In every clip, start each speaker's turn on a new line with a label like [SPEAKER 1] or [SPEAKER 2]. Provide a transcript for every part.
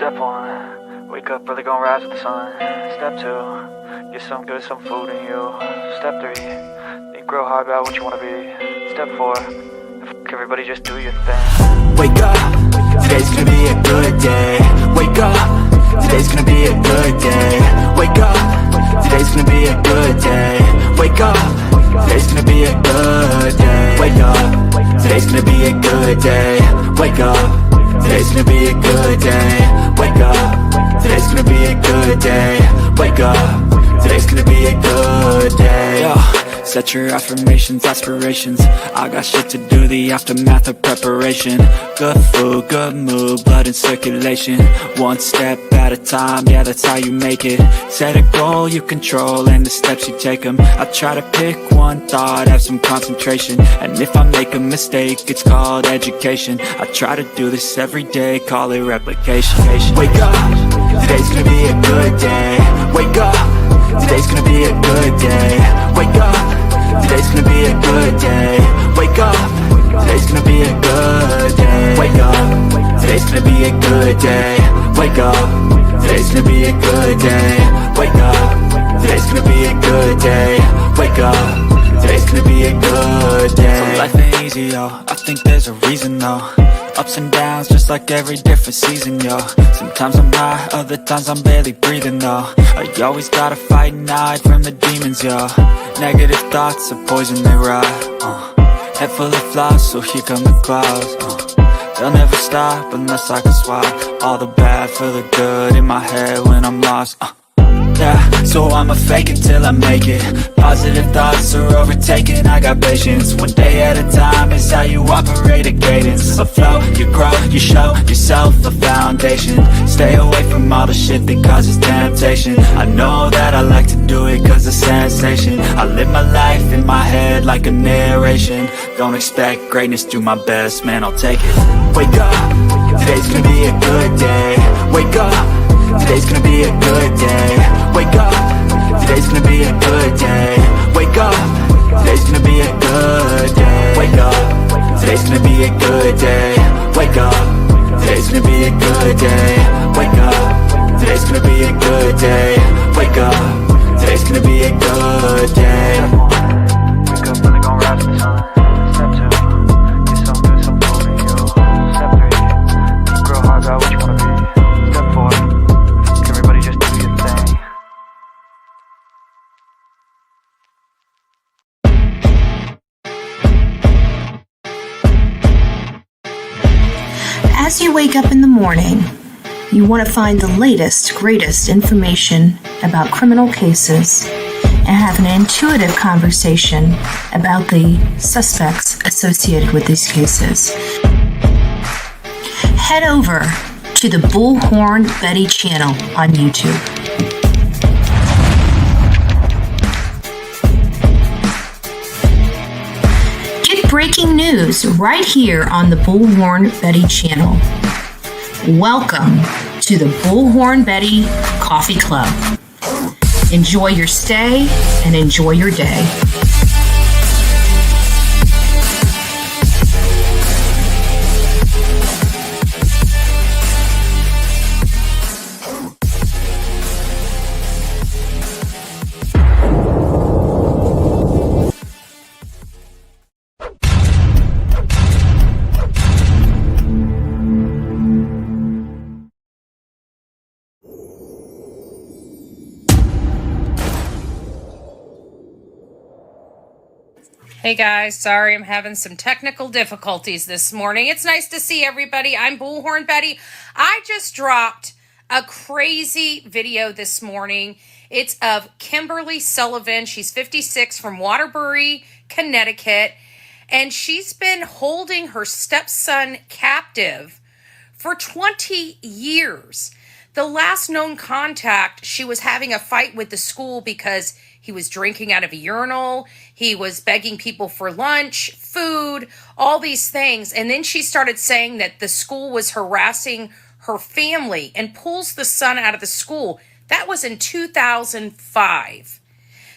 [SPEAKER 1] Step 1, wake up early, gonna rise with the sun. Step 2, get some good, some food in you. Step 3, think real hard about what you wanna be. Step 4, everybody just do your thing.
[SPEAKER 2] Wake up, today's gonna be a good day. Wake up, today's gonna be a good day. Wake up, today's gonna be a good day. Wake up, today's gonna be a good day. Wake up, today's gonna be a good day. Wake up, today's gonna be a good day. Wake up, today's gonna be a good day. Wake up, today's gonna be a good day. Yo, set your affirmations, aspirations. I got shit to do, the aftermath of preparation. Good food, good mood, blood in circulation. One step at a time, yeah, that's how you make it. Set a goal you control and the steps you take them. I try to pick one thought, have some concentration. And if I make a mistake, it's called education. I try to do this every day, call it replication. Wake up, today's gonna be a good day. Wake up, today's gonna be a good day. Wake up, today's gonna be a good day. Wake up, today's gonna be a good day. Wake up, today's gonna be a good day. Wake up, today's gonna be a good day. Wake up, today's gonna be a good day. Wake up, today's gonna be a good day. So life ain't easy, yo, I think there's a reason though. Ups and downs, just like every different season, yo. Sometimes I'm high, other times I'm barely breathing, though. I always gotta fight and hide from the demons, yo. Negative thoughts are poison, they rot. Head full of flaws, so here come the clouds. They'll never stop unless I can swap all the bad for the good in my head when I'm lost. Yeah, so I'ma fake it till I make it. Positive thoughts are overtaken, I got patience. One day at a time is how you operate a cadence. A flow, you grow, you show yourself a foundation. Stay away from all the shit that causes temptation. I know that I like to do it cause it's sensation. I live my life in my head like a narration. Don't expect greatness, do my best, man, I'll take it. Wake up, today's gonna be a good day. Wake up, today's gonna be a good day. Wake up, today's gonna be a good day. Wake up, today's gonna be a good day. Wake up, today's gonna be a good day. Wake up, today's gonna be a good day. Wake up, today's gonna be a good day. Wake up, today's gonna be a good day.
[SPEAKER 1] Wake up early, gonna rise with the sun. Step 2, get some good, some food in you. Step 3, think real hard about what you wanna be. Step 4, everybody just do your thing.
[SPEAKER 3] As you wake up in the morning, you want to find the latest, greatest information about criminal cases and have an intuitive conversation about the suspects associated with these cases. Head over to the Bullhorn Betty channel on YouTube. Get breaking news right here on the Bullhorn Betty channel. Welcome to the Bullhorn Betty Coffee Club. Enjoy your stay and enjoy your day.
[SPEAKER 4] Hey guys, sorry I'm having some technical difficulties this morning. It's nice to see everybody. I'm Bullhorn Betty. I just dropped a crazy video this morning. It's of Kimberly Sullivan. She's 56 from Waterbury, Connecticut, and she's been holding her stepson captive for 20 years. The last known contact, she was having a fight with the school because he was drinking out of a urinal. He was begging people for lunch, food, all these things. And then she started saying that the school was harassing her family and pulls the son out of the school. That was in 2005.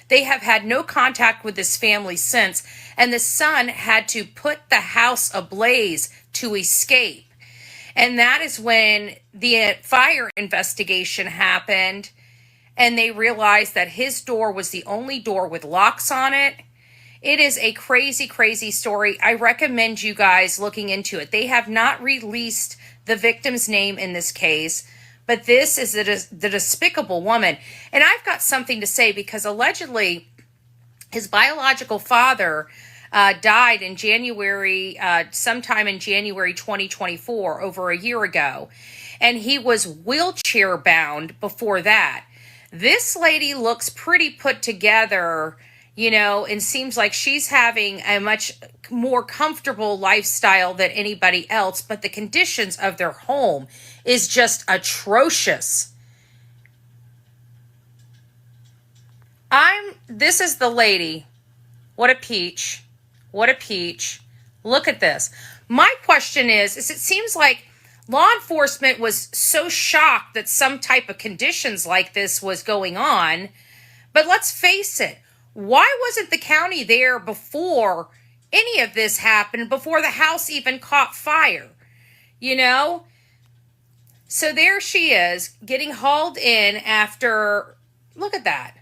[SPEAKER 4] They have had no contact with this family since, and the son had to put the house ablaze to escape. And that is when the fire investigation happened, and they realized that his door was the only door with locks on it. It is a crazy, crazy story. I recommend you guys looking into it. They have not released the victim's name in this case, but this is the despicable woman. And I've got something to say, because allegedly his biological father died in January, sometime in January 2024, over a year ago. And he was wheelchair bound before that. This lady looks pretty put together, you know, and seems like she's having a much more comfortable lifestyle than anybody else, but the conditions of their home is just atrocious. This is the lady. What a peach. What a peach. Look at this. My question is it seems like law enforcement was so shocked that some type of conditions like this was going on. But let's face it, why wasn't the county there before any of this happened, before the house even caught fire? You know? So there she is, getting hauled in after, look at that.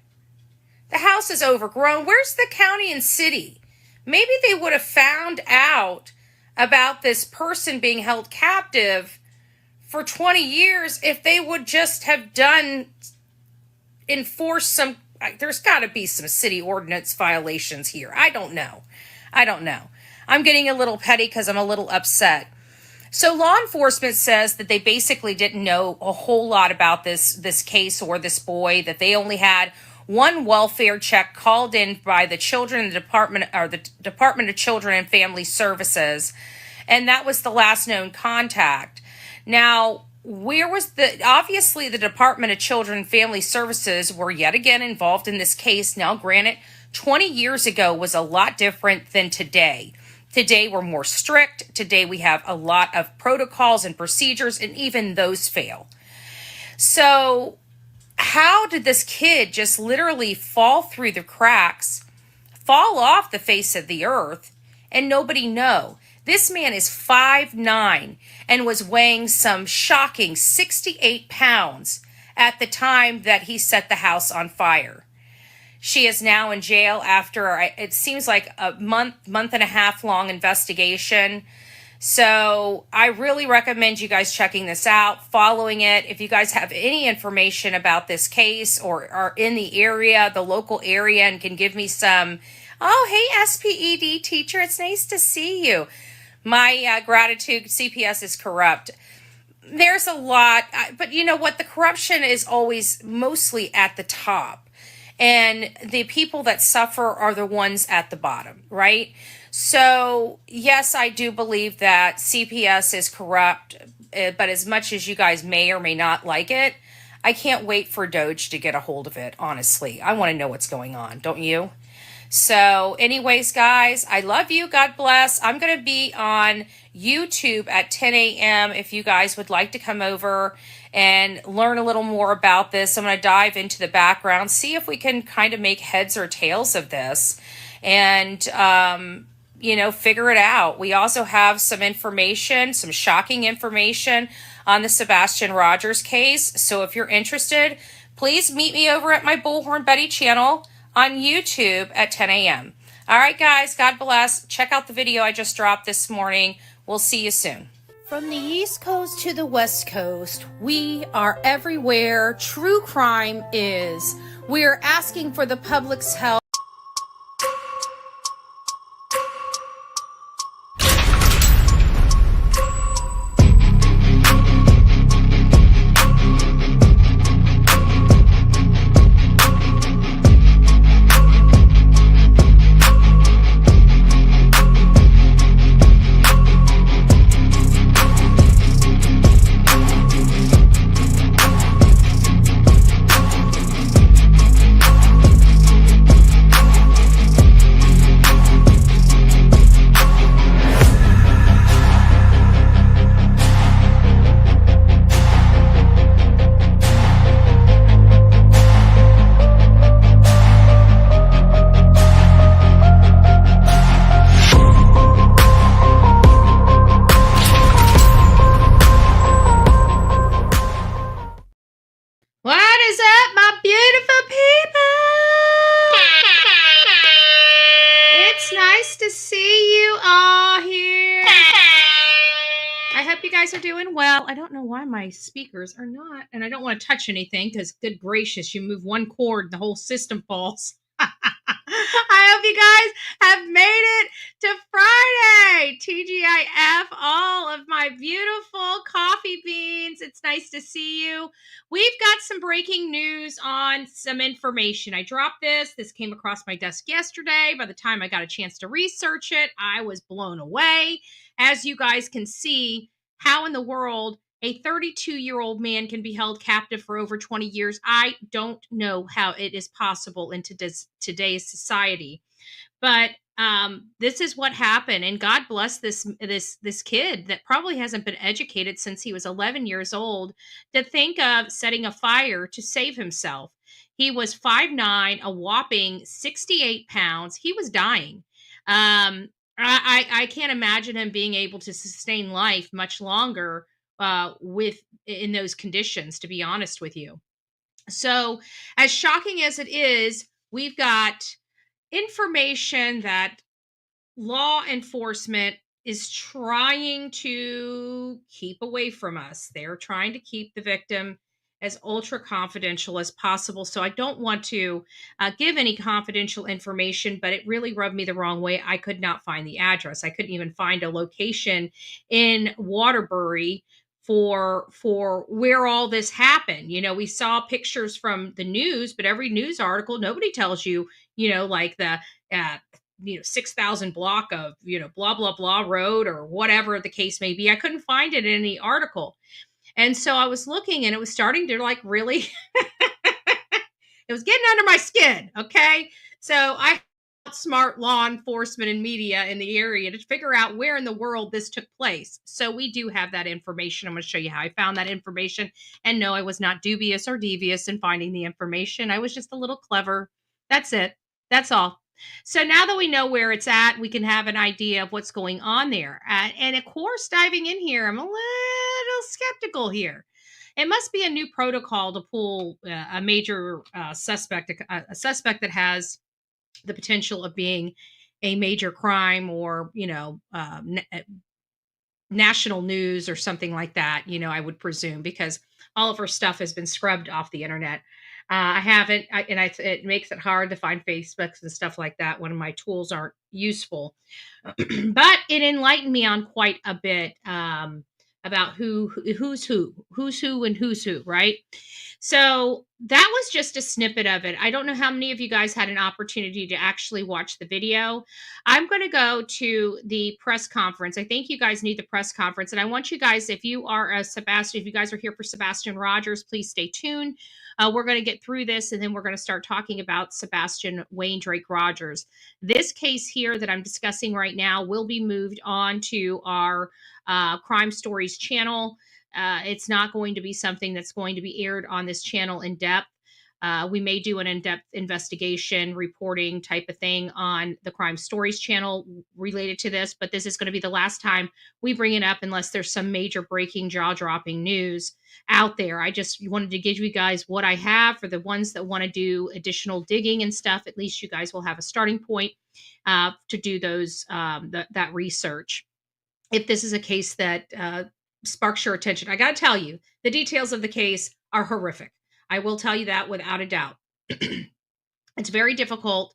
[SPEAKER 4] The house is overgrown. Where's the county and city? Maybe they would have found out about this person being held captive for 20 years if they would just have enforced some, there's got to be some city ordinance violations here. I don't know. I'm getting a little petty because I'm a little upset. So law enforcement says that they basically didn't know a whole lot about this case or this boy, that they only had one welfare check called in by the Department of Children and Family Services, and that was the last known contact. Now, obviously the Department of Children and Family Services were yet again involved in this case. Now, granted, 20 years ago was a lot different than today. Today, we're more strict. Today, we have a lot of protocols and procedures, and even those fail. So, how did this kid just literally fall through the cracks, fall off the face of the earth, and nobody know? This man is 5'9" and was weighing some shocking 68 pounds at the time that he set the house on fire. She is now in jail after, it seems like a month and a half long investigation. So I really recommend you guys checking this out, following it. If you guys have any information about this case or are in the area, the local area, and can give me some, oh, hey, SPED teacher, it's nice to see you. My gratitude. CPS is corrupt. There's a lot, but you know what? The corruption is always mostly at the top. And the people that suffer are the ones at the bottom, right? So, yes, I do believe that CPS is corrupt, but as much as you guys may or may not like it, I can't wait for Doge to get a hold of it, honestly. I want to know what's going on, don't you? So, anyways, guys, I love you. God bless. I'm going to be on YouTube at 10 a.m. if you guys would like to come over and learn a little more about this. I'm going to dive into the background, see if we can kind of make heads or tails of this, and figure it out. We also have some information, some shocking information on the Sebastian Rogers case. So if you're interested, please meet me over at my Bullhorn Betty channel on YouTube at 10 a.m. All right, guys, God bless. Check out the video I just dropped this morning. We'll see you soon. From the East Coast to the West Coast, we are everywhere true crime is. We are asking for the public's help. I don't know why my speakers are not, and I don't want to touch anything because, good gracious, you move one cord, the whole system falls. I hope you guys have made it to Friday. TGIF, all of my beautiful coffee beans. It's nice to see you. We've got some breaking news on some information. I dropped this. This came across my desk yesterday. By the time I got a chance to research it, I was blown away. As you guys can see, how in the world a 32-year-old man can be held captive for over 20 years. I don't know how it is possible in today's society. But this is what happened, and God bless this kid that probably hasn't been educated since he was 11 years old to think of setting a fire to save himself. He was 5'9", a whopping 68 pounds. He was dying. I can't imagine him being able to sustain life much longer with in those conditions, to be honest with you. So, as shocking as it is, we've got information that law enforcement is trying to keep away from us. They're trying to keep the victim as ultra confidential as possible. So I don't want to give any confidential information, but it really rubbed me the wrong way. I could not find the address. I couldn't even find a location in Waterbury for where all this happened. You know, we saw pictures from the news, but every news article, nobody tells you, like the 6,000 block of, blah, blah, blah road or whatever the case may be. I couldn't find it in any article. And so I was looking and it was starting to really, it was getting under my skin. Okay. So I smart law enforcement and media in the area to figure out where in the world this took place. So we do have that information. I'm going to show you how I found that information. And no, I was not dubious or devious in finding the information. I was just a little clever. That's it. That's all. So now that we know where it's at, we can have an idea of what's going on there. And of course, diving in here, I'm a little skeptical here. It must be a new protocol to pull a major suspect, a suspect that has the potential of being a major crime or, national news or something like that, I would presume, because all of her stuff has been scrubbed off the internet. I haven't, it makes it hard to find Facebooks and stuff like that when my tools aren't useful. But it enlightened me on quite a bit about who's who, and who's who, right? So that was just a snippet of it. I don't know how many of you guys had an opportunity to actually watch the video. I'm going to go to the press conference. I think you guys need the press conference. And I want you guys, if you guys are here for Sebastian Rogers, please stay tuned. We're going to get through this and then we're going to start talking about Sebastian Wayne Drake Rogers. This case here that I'm discussing right now will be moved on to our Crime Stories channel. It's not going to be something that's going to be aired on this channel in depth. We may do an in-depth investigation reporting type of thing on the Crime Stories channel related to this, but this is going to be the last time we bring it up unless there's some major breaking, jaw-dropping news out there. I just wanted to give you guys what I have for the ones that want to do additional digging and stuff. At least you guys will have a starting point to do those that research. If this is a case that sparks your attention, I got to tell you, the details of the case are horrific. I will tell you that without a doubt. It's very difficult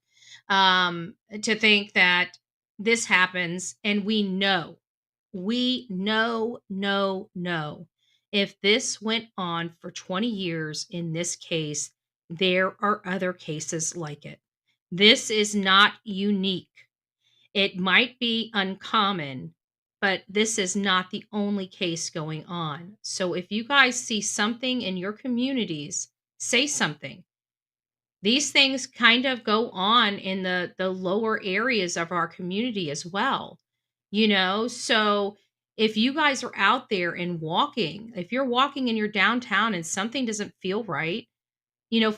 [SPEAKER 4] to think that this happens, and we know, if this went on for 20 years in this case, there are other cases like it. This is not unique. It might be uncommon, but this is not the only case going on. So if you guys see something in your communities, say something. These things kind of go on in the lower areas of our community as well. So if you guys are out there and walking, if you're walking in your downtown and something doesn't feel right,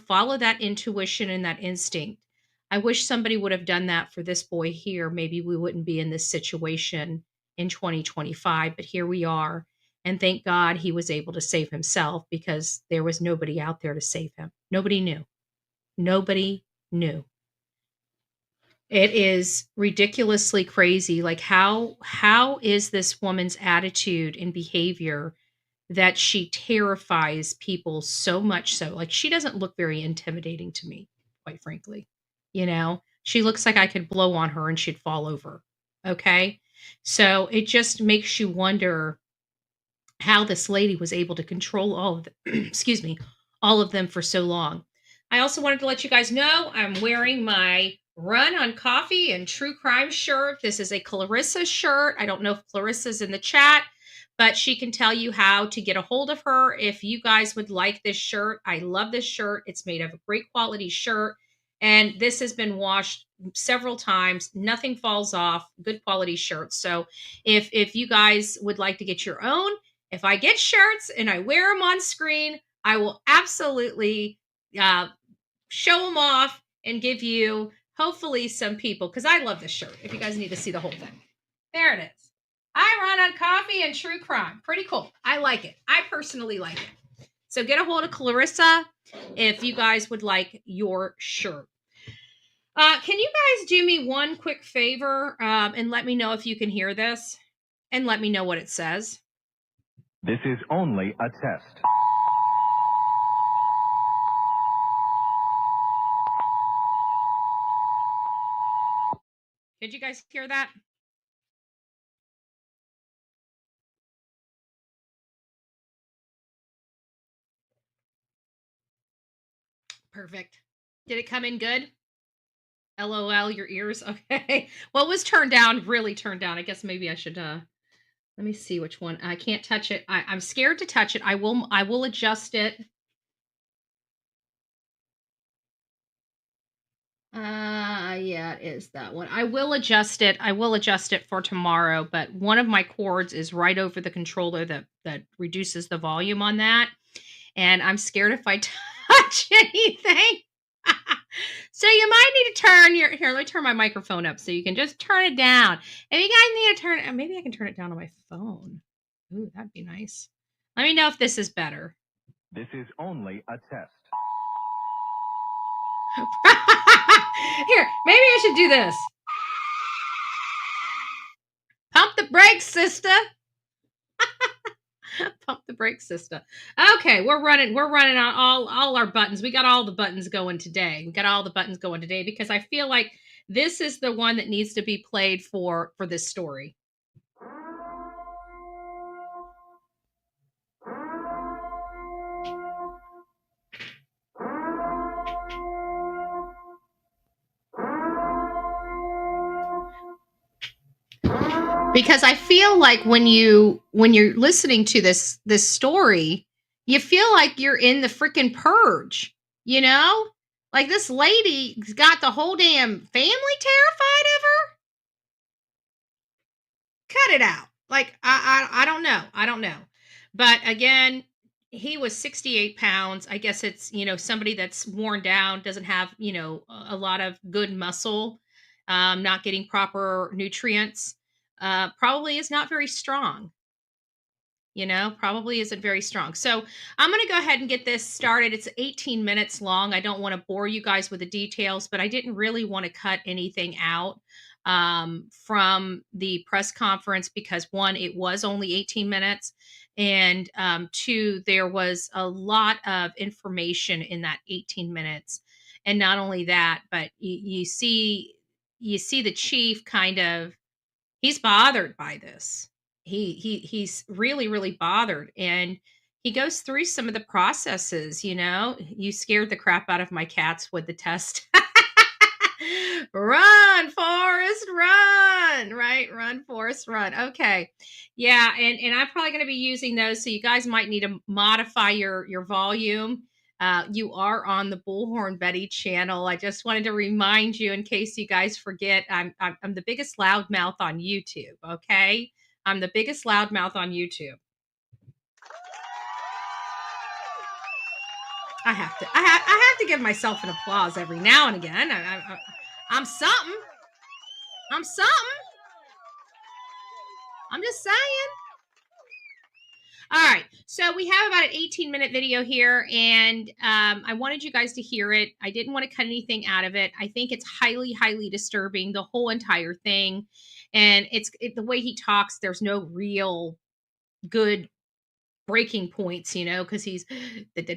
[SPEAKER 4] follow that intuition and that instinct. I wish somebody would have done that for this boy here. Maybe we wouldn't be in this situation in 2025, but here we are. And thank God he was able to save himself because there was nobody out there to save him. Nobody knew. Nobody knew. It is ridiculously crazy. Like how is this woman's attitude and behavior
[SPEAKER 3] that she terrifies people so much so. Like, she doesn't look very intimidating to me, quite frankly. You know, she looks like I could blow on her and she'd fall over. Okay. So it just makes you wonder how this lady was able to control all of them, excuse me, all of them for so long. I also wanted to let you guys know I'm wearing my Run on Coffee and True Crime shirt. This is a Clarissa shirt. I don't know if Clarissa's in the chat, but she can tell you how to get a hold of her if you guys would like this shirt. I love this shirt. It's made of a great quality shirt, and this has been washed several times. Nothing falls off. Good quality shirt. So if you guys would like to get your own, if I get shirts and I wear them on screen, I will absolutely show them off and give you hopefully some people, because I love this shirt. If you guys need to see the whole thing, there it is. I Run on Coffee and True Crime. Pretty cool. I like it. I personally like it. So get a hold of Clarissa if you guys would like your shirt. Can you guys do me one quick favor and let me know if you can hear this and let me know what it says?
[SPEAKER 5] This is only a test.
[SPEAKER 3] Did you guys hear that? Perfect. Did it come in good? LOL, your ears. Okay. Well, it was turned down, really turned down. I guess maybe I should let me see which one. I can't touch it. I'm scared to touch it. I will adjust it. Yeah, it is that one. I will adjust it. I will adjust it for tomorrow, but one of my cords is right over the controller that reduces the volume on that. And I'm scared if I touch anything. So you might need to turn your, here, let me turn my microphone up so you can just turn it down. If you guys need to turn it, maybe I can turn it down on my phone. Ooh, that'd be nice. Let me know if this is better.
[SPEAKER 5] This is only a test.
[SPEAKER 3] Here, maybe I should do this. Pump the brakes, sister. Pump the brakes, sister. Okay, we're running on all our buttons. We got all the buttons going today. Because I feel like this is the one that needs to be played for this story. Because I feel like when you're listening to this story, you feel like you're in the freaking purge, you know? Like, this lady's got the whole damn family terrified of her. Cut it out. Like, I don't know. I don't know. But again, he was 68 pounds. I guess it's, somebody that's worn down, doesn't have, a lot of good muscle, not getting proper nutrients. Probably is not very strong. Probably isn't very strong. So I'm going to go ahead and get this started. It's 18 minutes long. I don't want to bore you guys with the details, but I didn't really want to cut anything out from the press conference because, one, it was only 18 minutes. And two, there was a lot of information in that 18 minutes. And not only that, but you see the chief kind of, he's bothered by this. He's really, really bothered. And he goes through some of the processes, You scared the crap out of my cats with the test. Run, Forrest, run, right? Run, Forrest, run. Okay. Yeah, and I'm probably going to be using those, so you guys might need to modify your volume. You are on the Bullhorn Betty channel. I just wanted to remind you, in case you guys forget, I'm the biggest loudmouth on YouTube. Okay, I'm the biggest loudmouth on YouTube. I have to give myself an applause every now and again. I'm something. I'm something. I'm just saying. All right, so we have about an 18-minute video here, and I wanted you guys to hear it. I didn't want to cut anything out of it. I think it's highly, highly disturbing, the whole entire thing. And the way he talks, there's no real good
[SPEAKER 4] breaking points, because he's, he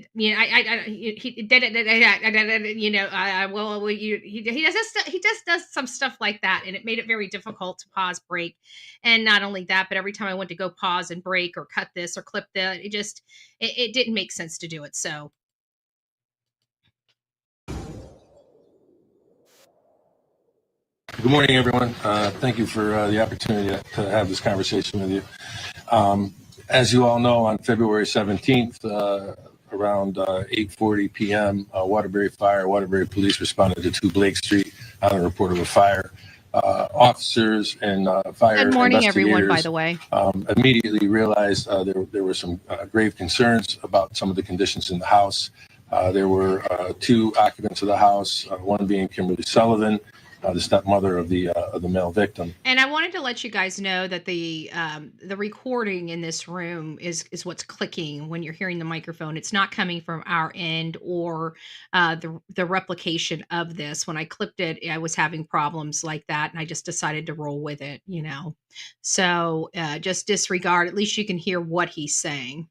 [SPEAKER 4] just does some stuff like that, and it made it very difficult to pause, break, and not only that, but every time I went to go pause and break or cut this or clip that, it didn't make sense to do it. So
[SPEAKER 6] Good morning, everyone. Thank you for the opportunity to have this conversation with you. As you all know, on February 17th, around 8:40 p.m., Waterbury Police responded to 2 Blake Street on a report of a fire. Officers and fire
[SPEAKER 4] good morning,
[SPEAKER 6] investigators,
[SPEAKER 4] everyone, by the way.
[SPEAKER 6] Immediately realized there were some grave concerns about some of the conditions in the house. There were 2 occupants of the house, one being Kimberly Sullivan, the stepmother of the male victim.
[SPEAKER 4] And I wanted to let you guys know that the recording in this room is what's clicking when you're hearing the microphone. It's not coming from our end or the replication of this. When I clipped it, I was having problems like that, and I just decided to roll with it. So just disregard. At least you can hear what he's saying.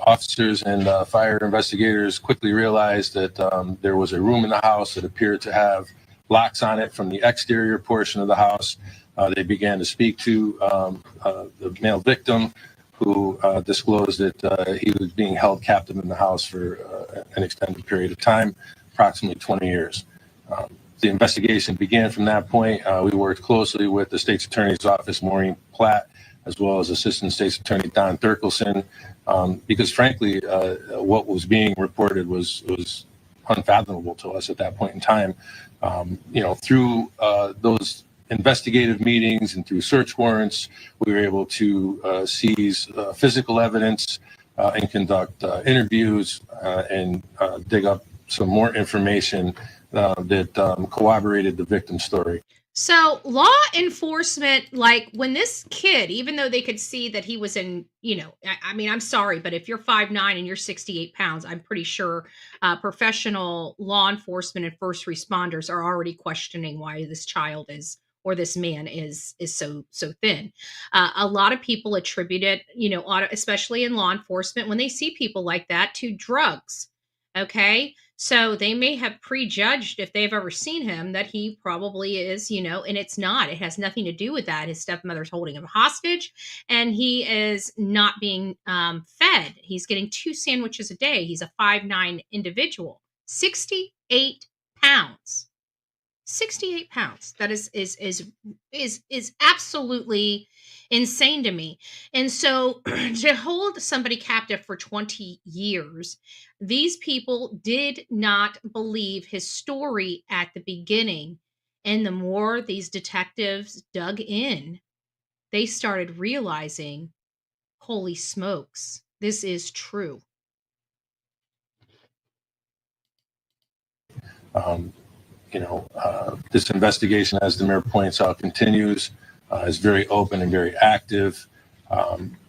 [SPEAKER 6] Officers and fire investigators quickly realized that there was a room in the house that appeared to have locks on it from the exterior portion of the house. They began to speak to the male victim, who disclosed that he was being held captive in the house for an extended period of time, approximately 20 years. The investigation began from that point. We worked closely with the State's Attorney's Office, Maureen Platt, as well as Assistant State's Attorney Don Thurkelson, because frankly, what was being reported was unfathomable to us at that point in time. Through those investigative meetings and through search warrants, we were able to seize physical evidence and conduct interviews and dig up some more information that corroborated the victim's story.
[SPEAKER 4] So law enforcement, like when this kid, even though they could see that he was in, I'm sorry, but if you're 5'9" and you're 68 pounds, I'm pretty sure professional law enforcement and first responders are already questioning why this child is, or this man is so thin. A lot of people attribute it, especially in law enforcement, when they see people like that, to drugs. Okay. So they may have prejudged, if they've ever seen him, that he probably is, and it's not. It has nothing to do with that. His stepmother's holding him hostage, and he is not being fed. He's getting 2 sandwiches a day. He's a 5'9" individual, 68 pounds. 68 pounds. That is absolutely insane to me. And so to hold somebody captive for 20 years, these people did not believe his story at the beginning. And the more these detectives dug in, they started realizing, holy smokes, this is true.
[SPEAKER 6] This investigation, as the mayor points out, continues, is very open and very active.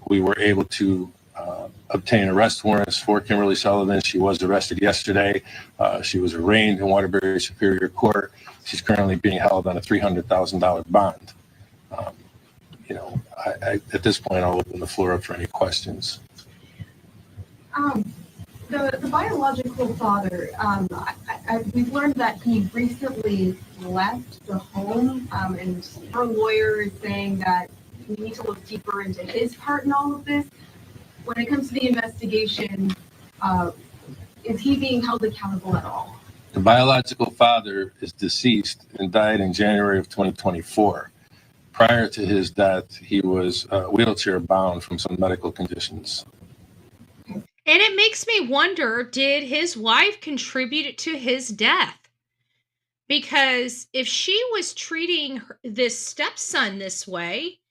[SPEAKER 6] We were able to obtain arrest warrants for Kimberly Sullivan. She was arrested yesterday. She was arraigned in Waterbury Superior Court. She's currently being held on a $300,000 bond. At this point, I'll open the floor up for any questions.
[SPEAKER 7] The biological father, we've learned that he recently left the home, and her lawyer is saying that we need to look deeper into his part in all of this. When it comes to the investigation, is he being held accountable at all?
[SPEAKER 6] The biological father is deceased and died in January of 2024. Prior to his death, he was wheelchair bound from some medical conditions.
[SPEAKER 4] And it makes me wonder, did his wife contribute to his death? Because if she was treating this stepson this way,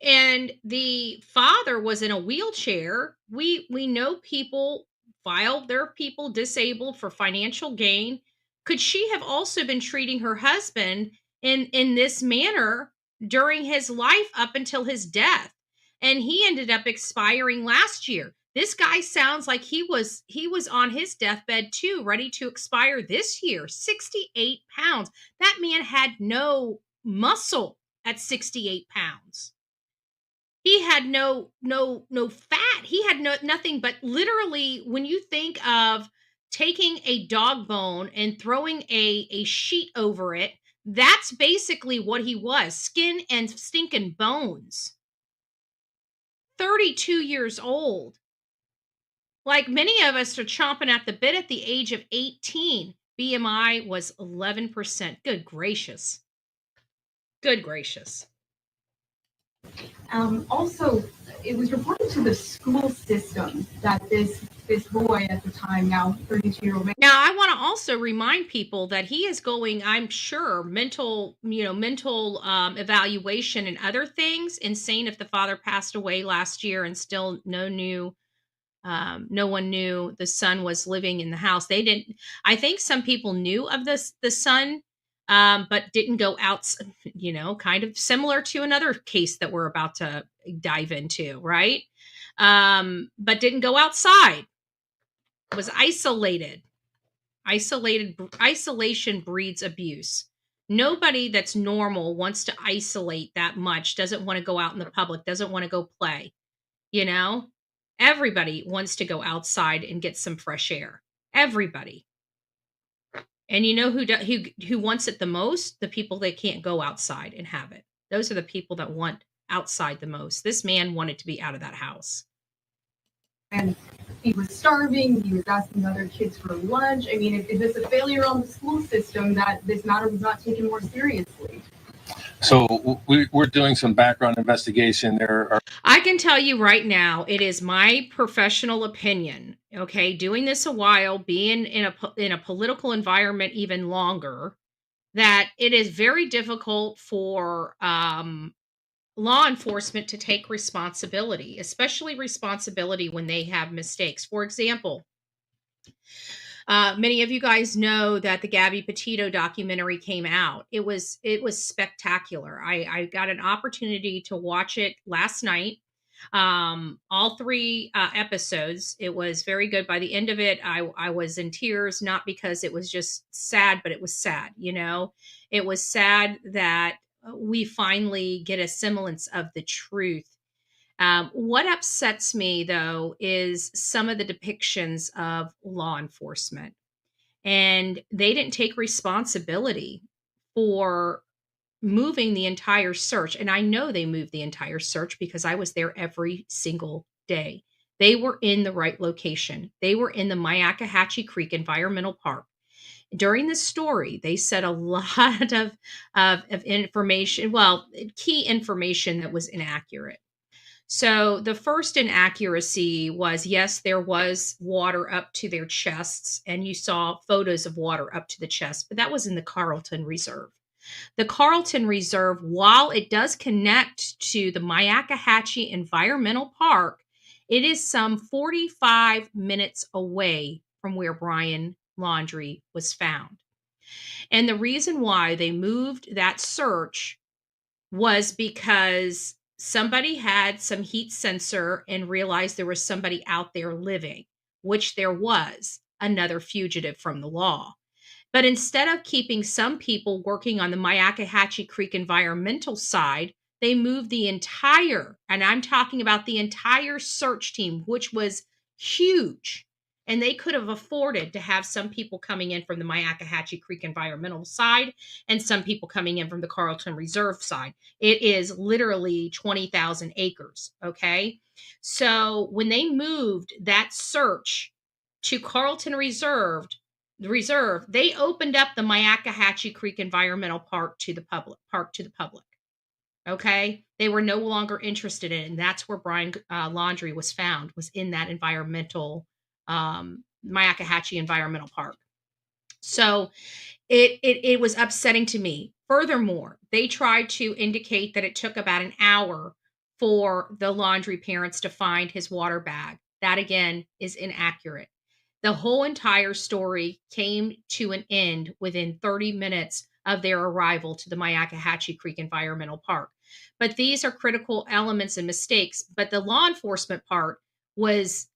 [SPEAKER 4] and the father was in a wheelchair, we know people filed their people disabled for financial gain. Could she have also been treating her husband in this manner during his life up until his death? And he ended up expiring last year. This guy sounds like he was on his deathbed too, ready to expire this year. 68 pounds. That man had no muscle at 68 pounds. He had no fat. He had nothing but literally when you think of taking a dog bone and throwing a sheet over it, that's basically what he was. Skin and stinking bones. 32 years old. Like many of us are chomping at the bit at the age of 18. BMI was 11%. Good gracious. Good gracious.
[SPEAKER 7] Also, it was reported to the school system that this boy at the time, now 32-year-old man.
[SPEAKER 4] Now, I want to also remind people that he is going, I'm sure, mental evaluation and other things. Insane if the father passed away last year and still no one knew the son was living in the house. They didn't. I think some people knew of the son, but didn't go out. Kind of similar to another case that we're about to dive into, right? But didn't go outside. Was isolated. Isolation breeds abuse. Nobody that's normal wants to isolate that much. Doesn't want to go out in the public. Doesn't want to go play. Everybody wants to go outside and get some fresh air. Everybody. And you know who wants it the most? The people that can't go outside and have it. Those are the people that want outside the most. This man wanted to be out of that house.
[SPEAKER 7] And he was starving. He was asking other kids for lunch. I mean, is this a failure on the school system that this matter was not taken more seriously?
[SPEAKER 6] So we're doing some background investigation.
[SPEAKER 4] I can tell you right now, it is my professional opinion, okay, doing this a while, being in a political environment even longer, that it is very difficult for law enforcement to take responsibility, especially responsibility when they have mistakes. For example, many of you guys know that the Gabby Petito documentary came out. It was spectacular. I got an opportunity to watch it last night. All 3 episodes. It was very good. By the end of it, I was in tears, not because it was just sad, but it was sad. It was sad that we finally get a semblance of the truth. What upsets me, though, is some of the depictions of law enforcement. And they didn't take responsibility for moving the entire search. And I know they moved the entire search because I was there every single day. They were in the right location. They were in the Myakkahatchee Creek Environmental Park. During the story, they said a lot of information, key information that was inaccurate. So the first inaccuracy was, yes, there was water up to their chests, and you saw photos of water up to the chest, but that was in the Carlton Reserve. The Carlton Reserve, while it does connect to the Myakkahatchee Environmental Park, it is some 45 minutes away from where Brian Laundrie was found. And the reason why they moved that search was because somebody had some heat sensor and realized there was somebody out there living, which there was, another fugitive from the law. But instead of keeping some people working on the Myakkahatchee Creek environmental side, they moved the entire, and I'm talking about the entire search team, which was huge. And they could have afforded to have some people coming in from the Myakkahatchee Creek environmental side and some people coming in from the Carlton Reserve side. It is literally 20,000 acres, okay? So when they moved that search to Carlton Reserve, they opened up the Myakkahatchee Creek Environmental Park to the public. Okay, they were no longer interested in it, and that's where Brian Laundrie was found, was in that environmental Myakkahatchee Environmental Park. So it was upsetting to me. Furthermore, they tried to indicate that it took about an hour for the Laundrie parents to find his water bag. That again is inaccurate. The whole entire story came to an end within 30 minutes of their arrival to the Myakkahatchee Creek Environmental Park. But these are critical elements and mistakes. But the law enforcement part was,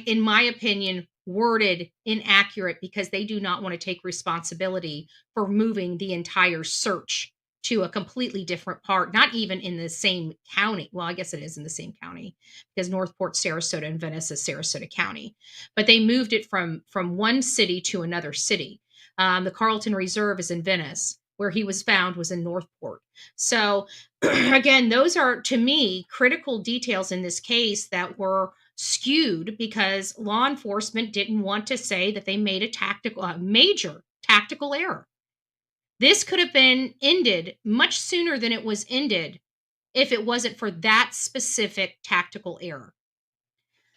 [SPEAKER 4] in my opinion, worded inaccurate because they do not want to take responsibility for moving the entire search to a completely different part, not even in the same county. Well, I guess it is in the same county because Northport, Sarasota, and Venice is Sarasota County. But they moved it from one city to another city. The Carlton Reserve is in Venice. Where he was found was in Northport. So again, those are, to me, critical details in this case that were skewed because law enforcement didn't want to say that they made a major tactical error. This could have been ended much sooner than it was ended if it wasn't for that specific tactical error.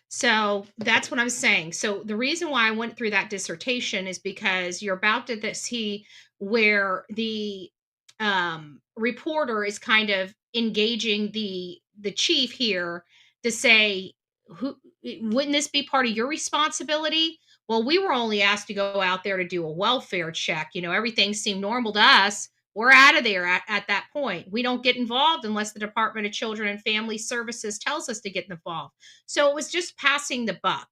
[SPEAKER 4] So that's what I'm saying. So the reason why I went through that dissertation is because you're about to see where the reporter is kind of engaging the chief here to say, who wouldn't this be part of your responsibility? Well, we were only asked to go out there to do a welfare check. Everything seemed normal to us. We're out of there at that point. We don't get involved unless the Department of Children and Family Services tells us to get involved. So it was just passing the buck.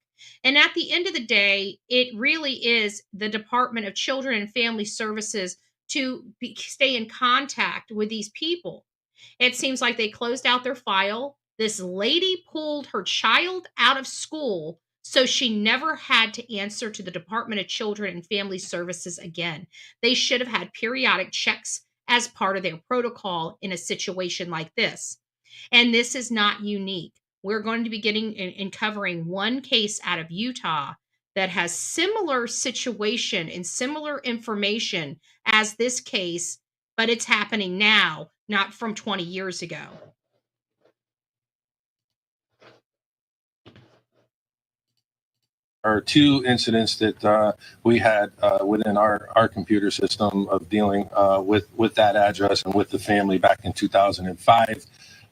[SPEAKER 4] And at the end of the day, it really is the Department of Children and Family Services to stay in contact with these people. It seems like they closed out their file. This lady pulled her child out of school so she never had to answer to the Department of Children and Family Services again. They should have had periodic checks as part of their protocol in a situation like this. And this is not unique. We're going to be getting and covering one case out of Utah that has similar situation and similar information as this case, but it's happening now, not from 20 years ago.
[SPEAKER 6] Are two incidents that we had within our computer system of dealing with that address and with the family back in 2005.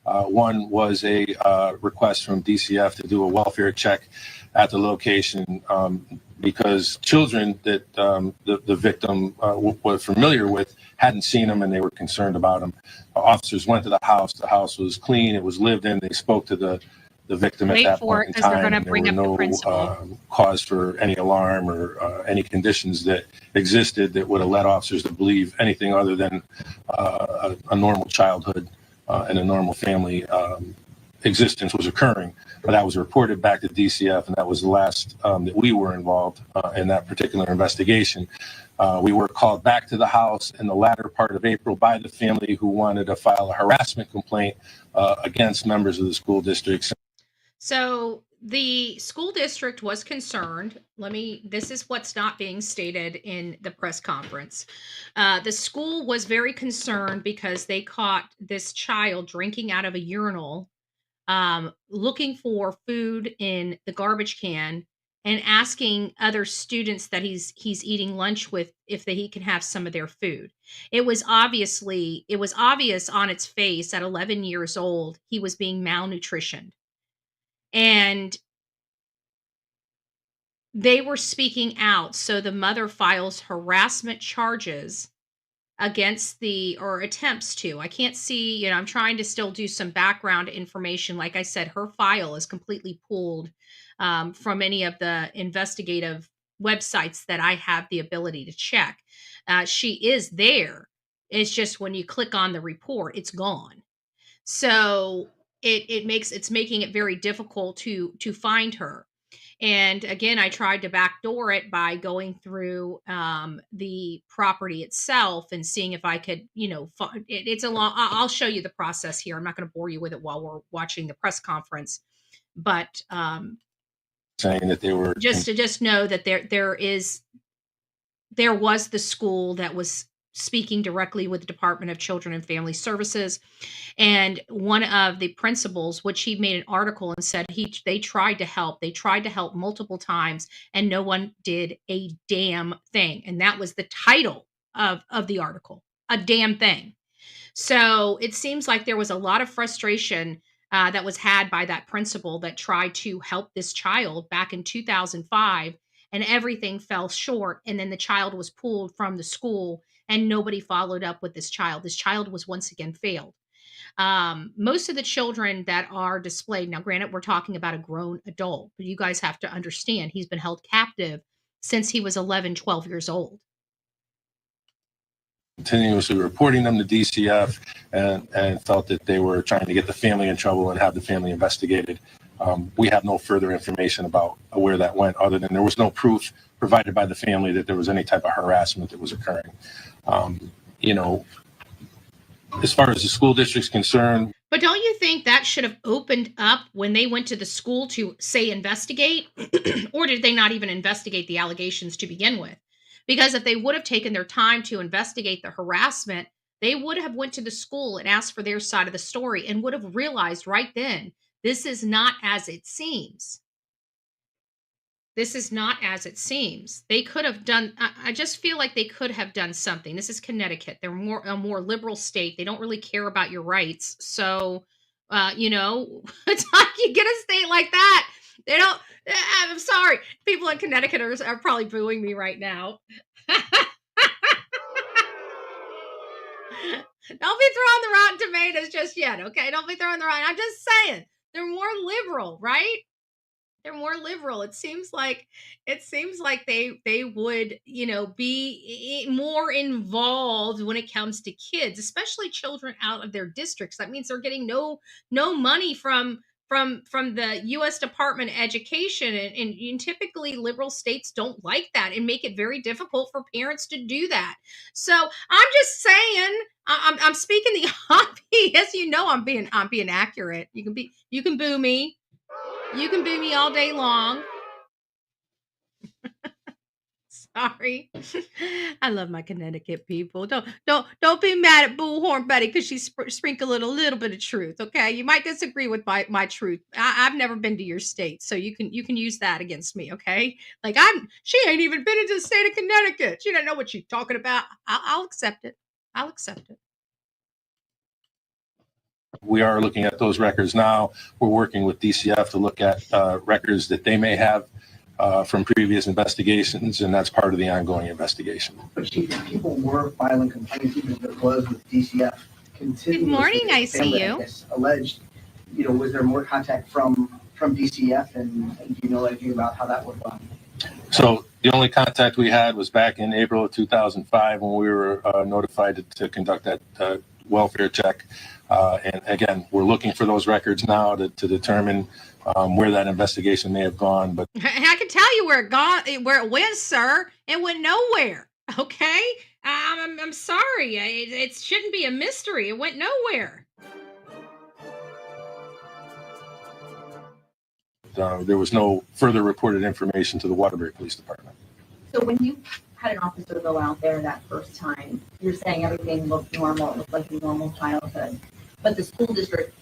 [SPEAKER 6] One was a request from DCF to do a welfare check at the location because children that the victim was familiar with hadn't seen them and they were concerned about them. Officers went to the house. The house was clean. It was lived in. They spoke to the victim at that point in time. And there were no cause for any alarm or any conditions that existed that would have led officers to believe anything other than a normal childhood and a normal family existence was occurring. But that was reported back to DCF, and that was the last that we were involved in that particular investigation. We were called back to the house in the latter part of April by the family who wanted to file a harassment complaint against members of the school district.
[SPEAKER 4] So the school district was concerned. This is what's not being stated in the press conference. The school was very concerned because they caught this child drinking out of a urinal, looking for food in the garbage can and asking other students that he's eating lunch with if he can have some of their food. It was obvious on its face at 11 years old, he was being malnutritioned. And they were speaking out. So the mother files harassment charges against or attempts to. I can't see, I'm trying to still do some background information. Like I said, her file is completely pulled from any of the investigative websites that I have the ability to check. She is there. It's just when you click on the report, it's gone. So it's making it very difficult to find her. And again, I tried to backdoor it by going through the property itself and seeing if I could, it's a long, I'll show you the process here. I'm not going to bore you with it while we're watching the press conference, but
[SPEAKER 6] saying that they were
[SPEAKER 4] just know that there was the school that was speaking directly with the Department of Children and Family Services. And one of the principals, which he made an article and said they tried to help. They tried to help multiple times and no one did a damn thing. And that was the title of the article, a damn thing. So it seems like there was a lot of frustration that was had by that principal that tried to help this child back in 2005, and everything fell short. And then the child was pulled from the school and nobody followed up with this child. This child was once again failed. Most of the children that are displayed, now granted, we're talking about a grown adult, but you guys have to understand he's been held captive since he was 11, 12 years old.
[SPEAKER 6] continuously reporting them to DCF and felt that they were trying to get the family in trouble and have the family investigated. We have no further information about where that went, other than there was no proof provided by the family that there was any type of harassment that was occurring. You know, as far as the school district's concerned.
[SPEAKER 4] But don't you think that should have opened up when they went to the school to, say, investigate? Or did they not even investigate the allegations to begin with? Because if they would have taken their time to investigate the harassment, they would have went to the school and asked for their side of the story and would have realized right then, this is not as it seems. This is not as it seems. They could have done, I just feel like they could have done something. This is Connecticut. They're a more liberal state. They don't really care about your rights. So, you know, it's like you get a state like that. They don't, I'm sorry. People in Connecticut are probably booing me right now. Don't be throwing the Rotten Tomatoes just yet, okay? Don't be throwing the Rotten. I'm just saying, they're more liberal, right? They're more liberal. It seems like they would, you know, be more involved when it comes to kids, especially children out of their districts. That means they're getting no money from the U.S. Department of Education, and typically liberal states don't like that and make it very difficult for parents to do that. So I'm just saying, I'm speaking the obvious. You know, I'm being accurate. You can boo me. You can boo me all day long. Sorry. I love my Connecticut people. Don't be mad at Bullhorn Betty because she sprinkled a little bit of truth. Okay, you might disagree with my truth. I've never been to your state, so you can use that against me. Okay, like she ain't even been into the state of Connecticut. She doesn't know what she's talking about. I'll accept it. I'll accept it.
[SPEAKER 6] We are looking at those records now. We're working with DCF to look at records that they may have from previous investigations, and that's part of the ongoing investigation.
[SPEAKER 8] But Chief, people were filing complaints even if it was with DCF.
[SPEAKER 4] Good morning, I see you.
[SPEAKER 8] Alleged, you know, was there more contact from DCF, and do you know anything about how that would run?
[SPEAKER 6] So the only contact we had was back in April of 2005 when we were notified to conduct that welfare check. And again, we're looking for those records now to determine where that investigation may have gone. But
[SPEAKER 4] I can tell you where it went, sir. It went nowhere. Okay, I'm sorry. It shouldn't be a mystery. It went nowhere.
[SPEAKER 6] There was no further reported information to the Waterbury Police Department.
[SPEAKER 9] So when you had an officer go out there that first time, you're saying everything looked normal, it looked like a normal childhood. But the school district,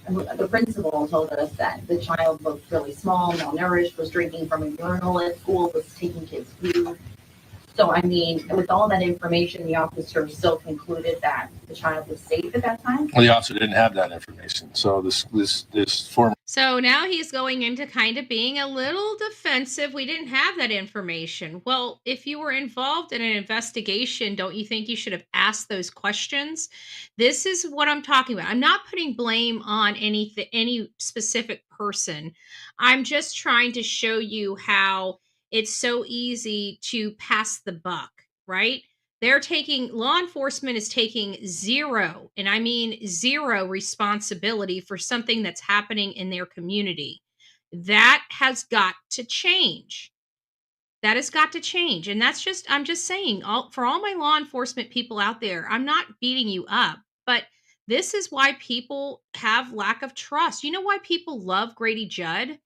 [SPEAKER 9] the principal told us that the child looked really small, malnourished, was drinking from a urinal at school, was taking kids' food. So, I mean, with all that information, the officer still concluded that the child was safe at that time?
[SPEAKER 6] Well, the officer didn't have that information. So this former.
[SPEAKER 4] So now he's going into kind of being a little defensive. We didn't have that information. Well, if you were involved in an investigation, don't you think you should have asked those questions? This is what I'm talking about. I'm not putting blame on any specific person. I'm just trying to show you how it's so easy to pass the buck, right? Law enforcement is taking zero, and I mean zero responsibility for something that's happening in their community. That has got to change. That has got to change. And I'm just saying, for all my law enforcement people out there, I'm not beating you up, but this is why people have lack of trust. You know why people love Grady Judd?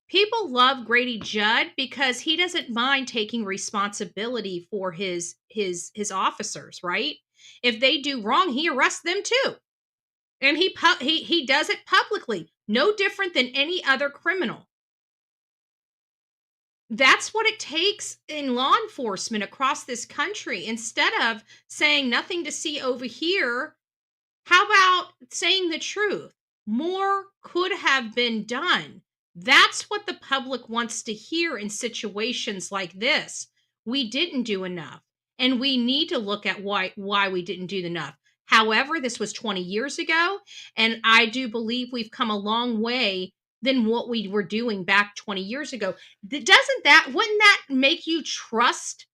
[SPEAKER 4] People love Grady Judd because he doesn't mind taking responsibility for his officers, right? If they do wrong, he arrests them too. And he does it publicly, no different than any other criminal. That's what it takes in law enforcement across this country. Instead of saying nothing to see over here, how about saying the truth? More could have been done. That's what the public wants to hear in situations like this. We didn't do enough, and we need to look at why we didn't do enough. However, this was 20 years ago, and I do believe we've come a long way than what we were doing back 20 years ago. Wouldn't that make you trust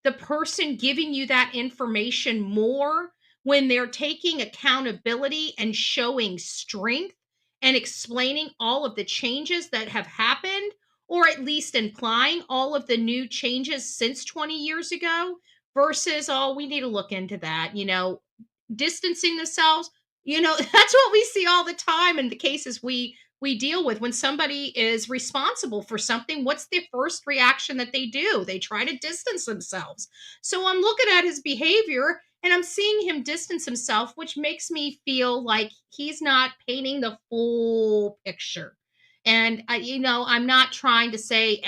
[SPEAKER 4] the person giving you that information more when they're taking accountability and showing strength and explaining all of the changes that have happened, or at least implying all of the new changes since 20 years ago, versus, oh, we need to look into that, distancing themselves. That's what we see all the time in the cases we deal with. When somebody is responsible for something, what's the first reaction that they do? They try to distance themselves. So I'm looking at his behavior and I'm seeing him distance himself, which makes me feel like he's not painting the full picture. And I'm not trying to say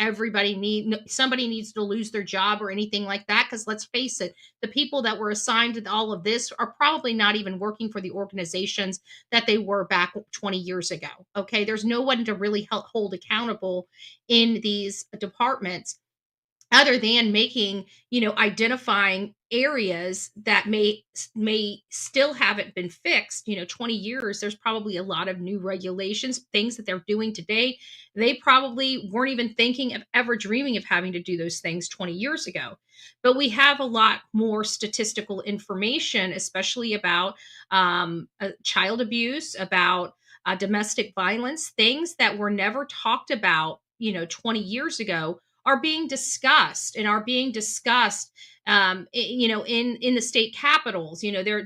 [SPEAKER 4] somebody needs to lose their job or anything like that, because let's face it, the people that were assigned to all of this are probably not even working for the organizations that they were back 20 years ago. Okay, there's no one to really hold accountable in these departments, other than making, identifying areas that may still haven't been fixed. 20 years, there's probably a lot of new regulations, things that they're doing today. They probably weren't even thinking of ever dreaming of having to do those things 20 years ago. But we have a lot more statistical information, especially about child abuse, about domestic violence, things that were never talked about, 20 years ago, are being discussed in the state capitals. They're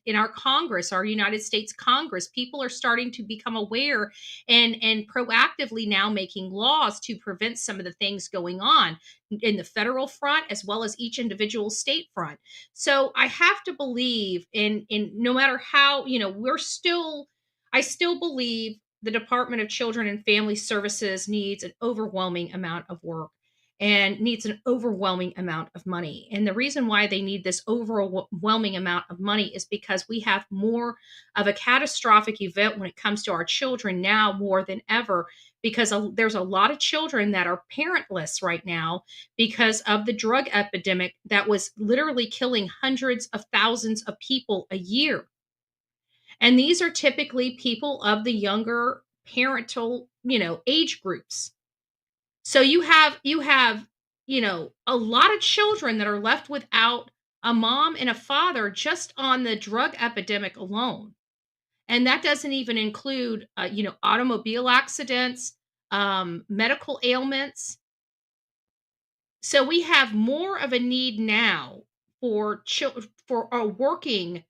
[SPEAKER 4] in our Congress, our United States Congress. People are starting to become aware and proactively now making laws to prevent some of the things going on in the federal front as well as each individual state front. So I have to believe in no matter how, I still believe the Department of Children and Family Services needs an overwhelming amount of work and needs an overwhelming amount of money. And the reason why they need this overwhelming amount of money is because we have more of a catastrophic event when it comes to our children now more than ever, because there's a lot of children that are parentless right now because of the drug epidemic that was literally killing hundreds of thousands of people a year. And these are typically people of the younger parental, age groups. So you have, a lot of children that are left without a mom and a father just on the drug epidemic alone. And that doesn't even include, automobile accidents, medical ailments. So we have more of a need now for a working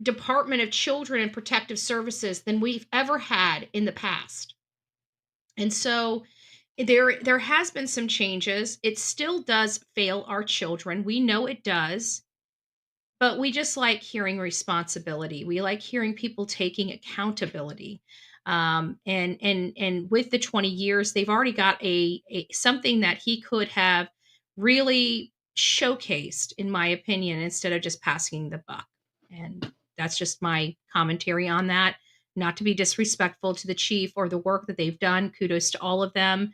[SPEAKER 4] Department of Children and Protective Services than we've ever had in the past. And so there has been some changes. It still does fail our children. We know it does. But we just like hearing responsibility. We like hearing people taking accountability. And with the 20 years, they've already got a something that he could have really showcased, in my opinion, instead of just passing the buck. And that's just my commentary on that. Not to be disrespectful to the chief or the work that they've done. Kudos to all of them.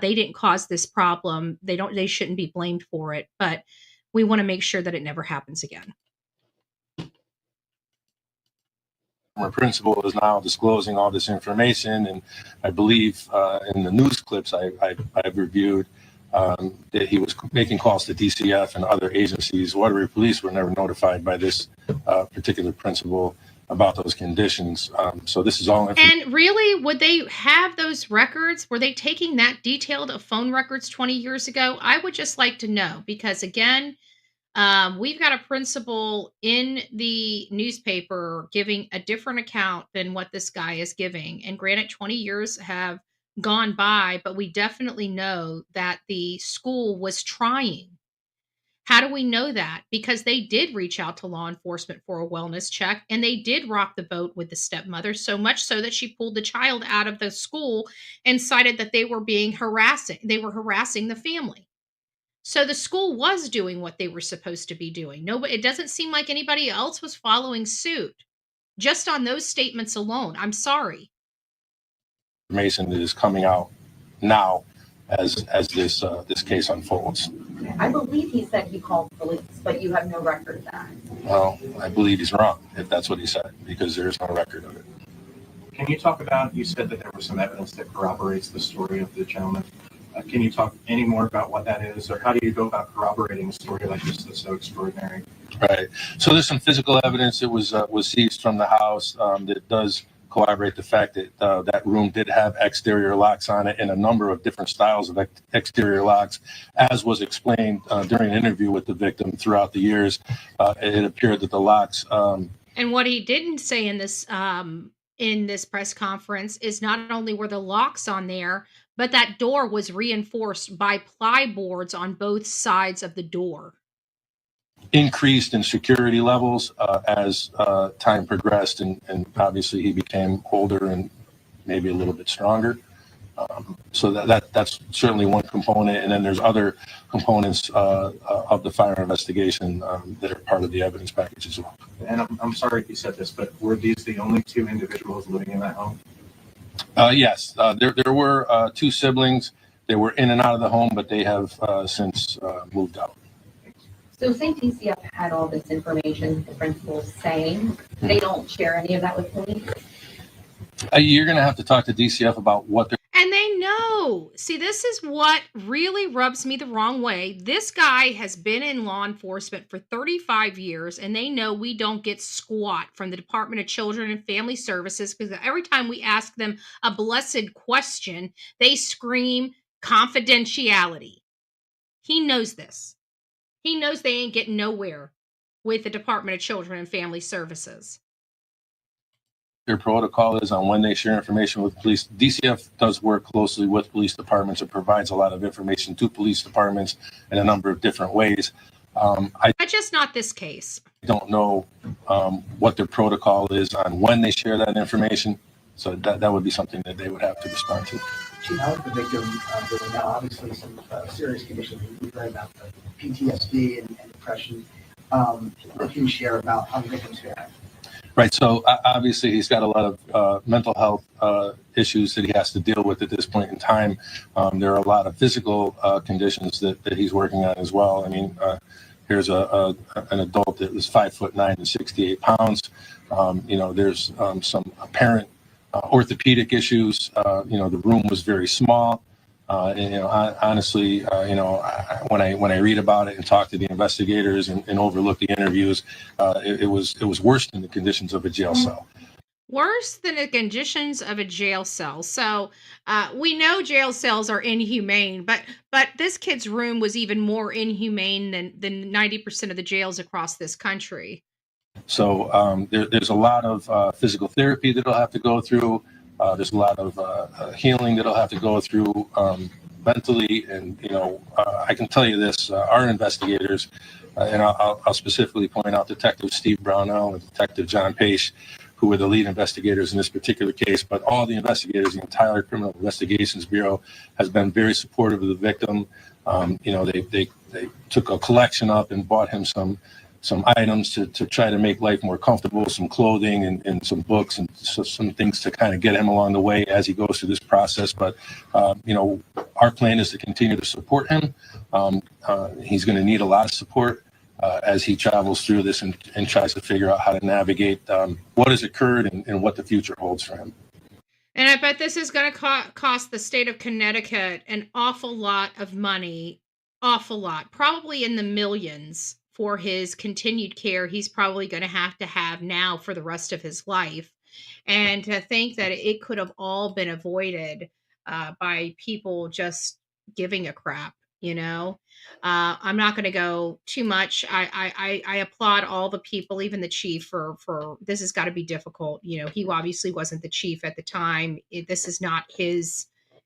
[SPEAKER 4] They didn't cause this problem. They shouldn't be blamed for it. But we want to make sure that it never happens again.
[SPEAKER 6] Our principal is now disclosing all this information, and I believe in the news clips I've reviewed that he was making calls to DCF and other agencies. Waterbury Police were never notified by this particular principal about those conditions. So this is all information.
[SPEAKER 4] And really, would they have those records? Were they taking that detailed of phone records 20 years ago? I would just like to know, because again, we've got a principal in the newspaper giving a different account than what this guy is giving. And granted, 20 years have gone by, but we definitely know that the school was trying. How do we know that? Because they did reach out to law enforcement for a wellness check, and they did rock the boat with the stepmother, so much so that she pulled the child out of the school and cited that they were harassing the family. So the school was doing what they were supposed to be doing. It doesn't seem like anybody else was following suit just on those statements alone. I'm sorry.
[SPEAKER 6] Information that is coming out now as this case unfolds.
[SPEAKER 9] I believe he said he called police, but you have no record of that.
[SPEAKER 6] Well, I believe he's wrong if that's what he said, because there's no record of it.
[SPEAKER 10] Can you talk about, you said that there was some evidence that corroborates the story of the gentleman. Can you talk any more about what that is, or how do you go about corroborating a story like this that's so extraordinary?
[SPEAKER 6] Right. So there's some physical evidence that was seized from the house that does corroborate the fact that that room did have exterior locks on it and a number of different styles of exterior locks, as was explained during an interview with the victim throughout the years. It appeared that the locks.
[SPEAKER 4] And what he didn't say in this press conference is not only were the locks on there, but that door was reinforced by ply boards on both sides of the door.
[SPEAKER 6] Increased in security levels as time progressed, and obviously he became older and maybe a little bit stronger. So that's certainly one component, and then there's other components of the fire investigation that are part of the evidence package as well.
[SPEAKER 10] And I'm sorry if you said this, but were these the only two individuals living in that home?
[SPEAKER 6] Yes, there were two siblings. They were in and out of the home, but they have since moved out.
[SPEAKER 9] So say DCF had all this information, the principal's saying, they don't share any of that with police?
[SPEAKER 6] You're going to have to talk to DCF about what they're.
[SPEAKER 4] And they know. See, this is what really rubs me the wrong way. This guy has been in law enforcement for 35 years, and they know we don't get squat from the Department of Children and Family Services, because every time we ask them a blessed question, they scream confidentiality. He knows this. He knows they ain't getting nowhere with the Department of Children and Family Services.
[SPEAKER 6] Their protocol is on when they share information with police. DCF does work closely with police departments and provides a lot of information to police departments in a number of different ways.
[SPEAKER 4] But just not this case.
[SPEAKER 6] I don't know what their protocol is on when they share that information. So that would be something that they would have to respond to.
[SPEAKER 8] Chief, how is the victim doing now? Obviously, some serious conditions. We've heard about the PTSD and depression. What can you share about how the victim's faring?
[SPEAKER 6] Right. So obviously, he's got a lot of mental health issues that he has to deal with at this point in time. There are a lot of physical conditions that he's working on as well. I mean, here's an adult that was 5'9" and 68 pounds. There's some apparent orthopedic issues. The room was very small. Honestly, when I read about it and talk to the investigators and overlook the interviews, it was worse than the conditions of a jail cell.
[SPEAKER 4] Worse than the conditions of a jail cell. So we know jail cells are inhumane, but this kid's room was even more inhumane than 90% of the jails across this country.
[SPEAKER 6] So there's a lot of physical therapy that he'll have to go through. There's a lot of healing that he'll have to go through mentally. And, I can tell you this, our investigators, and I'll specifically point out Detective Steve Brownell and Detective John Pace, who were the lead investigators in this particular case, but all the investigators, the entire Criminal Investigations Bureau has been very supportive of the victim. They took a collection up and bought him some items to try to make life more comfortable, some clothing and some books and some things to kind of get him along the way as he goes through this process. But, our plan is to continue to support him. He's going to need a lot of support as he travels through this and tries to figure out how to navigate what has occurred and what the future holds for him.
[SPEAKER 4] And I bet this is going to cost the state of Connecticut an awful lot of money, awful lot, probably in the millions for his continued care he's probably going to have now for the rest of his life. And to think that it could have all been avoided by people just giving a crap, I'm not going to go too much. I applaud all the people, even the chief, for this has got to be difficult. He obviously wasn't the chief at the time. This is not his,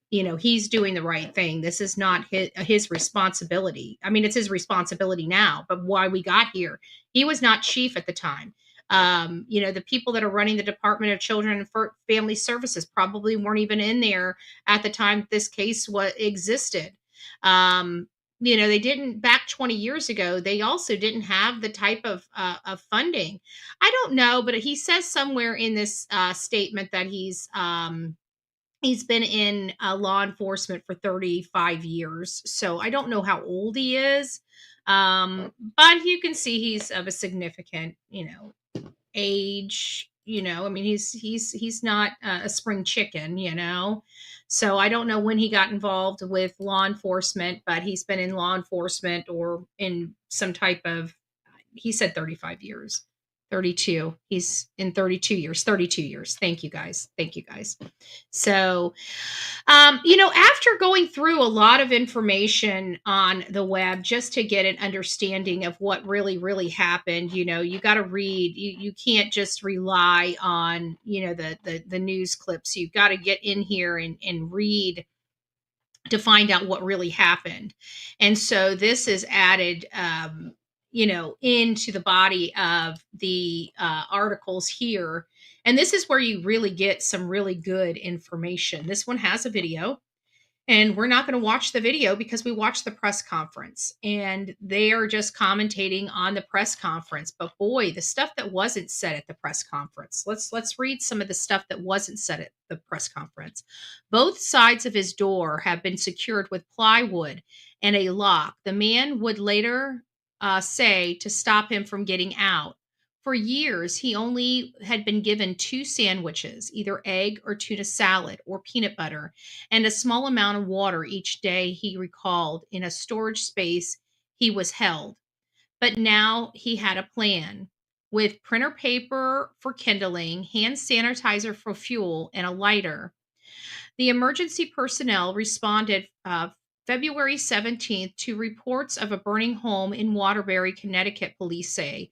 [SPEAKER 4] he's doing the right thing. This is not his responsibility. I mean, it's his responsibility now, but why we got here, he was not chief at the time. The people that are running the Department of Children and Family Services probably weren't even in there at the time this case existed. They didn't, back 20 years ago, they also didn't have the type of funding. I don't know, but he says somewhere in this statement that he's been in law enforcement for 35 years. So I don't know how old he is. But you can see he's of a significant, age, he's not a spring chicken, So I don't know when he got involved with law enforcement, but he's been in law enforcement or in some type of, he said 35 years. 32. He's in 32 years. 32 years. Thank you guys. Thank you guys. So, after going through a lot of information on the web just to get an understanding of what really, really happened, you got to read. You can't just rely on, the news clips. You've got to get in here and read to find out what really happened. And so this is added, into the body of the articles here. And this is where you really get some really good information. This one has a video, and we're not going to watch the video because we watched the press conference and they are just commentating on the press conference. But boy, the stuff that wasn't said at the press conference. Let's read some of the stuff that wasn't said at the press conference. Both sides of his door have been secured with plywood and a lock. The man would later say to stop him from getting out. For years, he only had been given 2 sandwiches, either egg or tuna salad or peanut butter, and a small amount of water each day, he recalled. In a storage space, he was held. But now he had a plan. With printer paper for kindling, hand sanitizer for fuel, and a lighter. The emergency personnel responded February 17th to reports of a burning home in Waterbury, Connecticut, police say.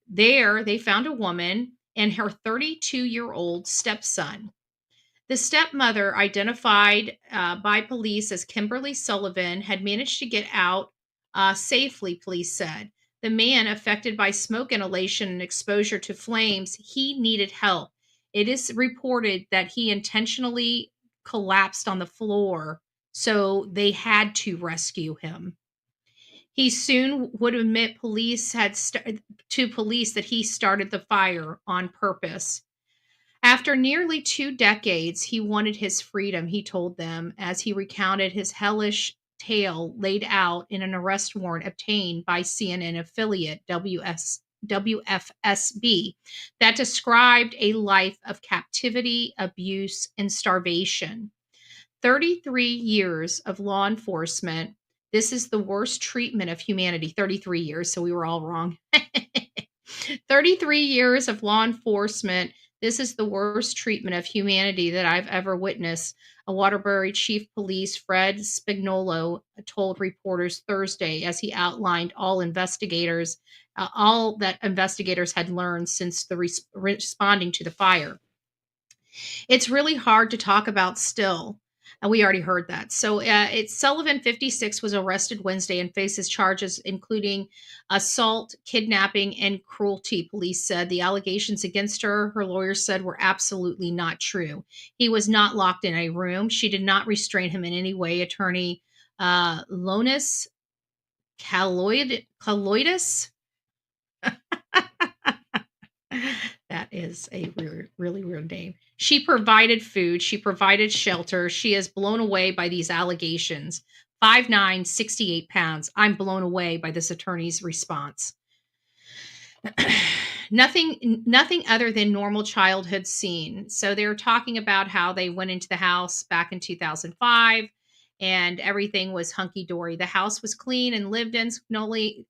[SPEAKER 4] There, they found a woman and her 32-year-old stepson. The stepmother, identified by police as Kimberly Sullivan, had managed to get out safely, police said. The man, affected by smoke inhalation and exposure to flames, he needed help. It is reported that he intentionally collapsed on the floor, so they had to rescue him. He soon would admit to police that he started the fire on purpose. After nearly 2 decades, he wanted his freedom, he told them, as he recounted his hellish tale laid out in an arrest warrant obtained by CNN affiliate WFSB that described a life of captivity, abuse, and starvation. 33 years of law enforcement. This is the worst treatment of humanity. 33 years, so we were all wrong. 33 years of law enforcement. This is the worst treatment of humanity that I've ever witnessed, a Waterbury Chief Police Fred Spagnolo told reporters Thursday as he outlined all that investigators had learned since the responding to the fire. It's really hard to talk about still. And we already heard that. So Sullivan, 56, was arrested Wednesday and faces charges including assault, kidnapping, and cruelty, police said. The allegations against her lawyers said, were absolutely not true. He was not locked in a room. She did not restrain him in any way. Attorney Lonis Kaloidis. That is a really weird name. She provided food. She provided shelter. She is blown away by these allegations. 5'9", 68 pounds. I'm blown away by this attorney's response. Nothing other than normal childhood scene. So they're talking about how they went into the house back in 2005 and everything was hunky-dory. The house was clean and lived in. Spagnoli,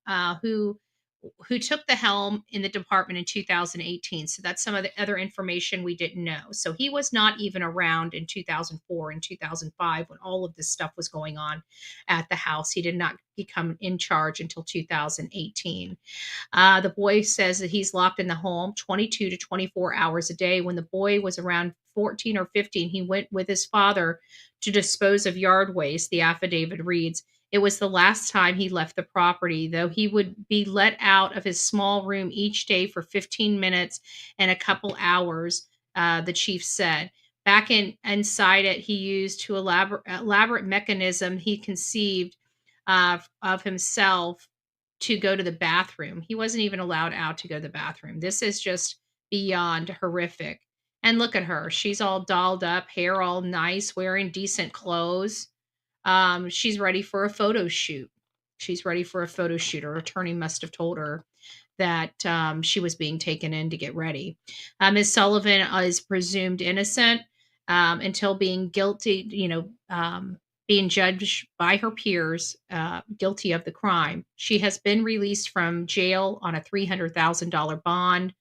[SPEAKER 4] who took the helm in the department in 2018. So that's some of the other information we didn't know. So he was not even around in 2004 and 2005 when all of this stuff was going on at the house. He did not become in charge until 2018. The boy says that he's locked in the home 22 to 24 hours a day. When the boy was around 14 or 15, he went with his father to dispose of yard waste, the affidavit reads. It was the last time he left the property, though he would be let out of his small room each day for 15 minutes and a couple hours, the chief said. Back inside it, he used to elaborate mechanism he conceived of himself to go to the bathroom. He wasn't even allowed out to go to the bathroom. This is just beyond horrific. And look at her. She's all dolled up, hair all nice, wearing decent clothes. She's ready for a photo shoot. Her attorney must have told her that she was being taken in to get ready. Ms. Sullivan is presumed innocent.
[SPEAKER 3] until being guilty, being judged by her peers guilty of the crime. She has been released from jail on a $300,000 bond.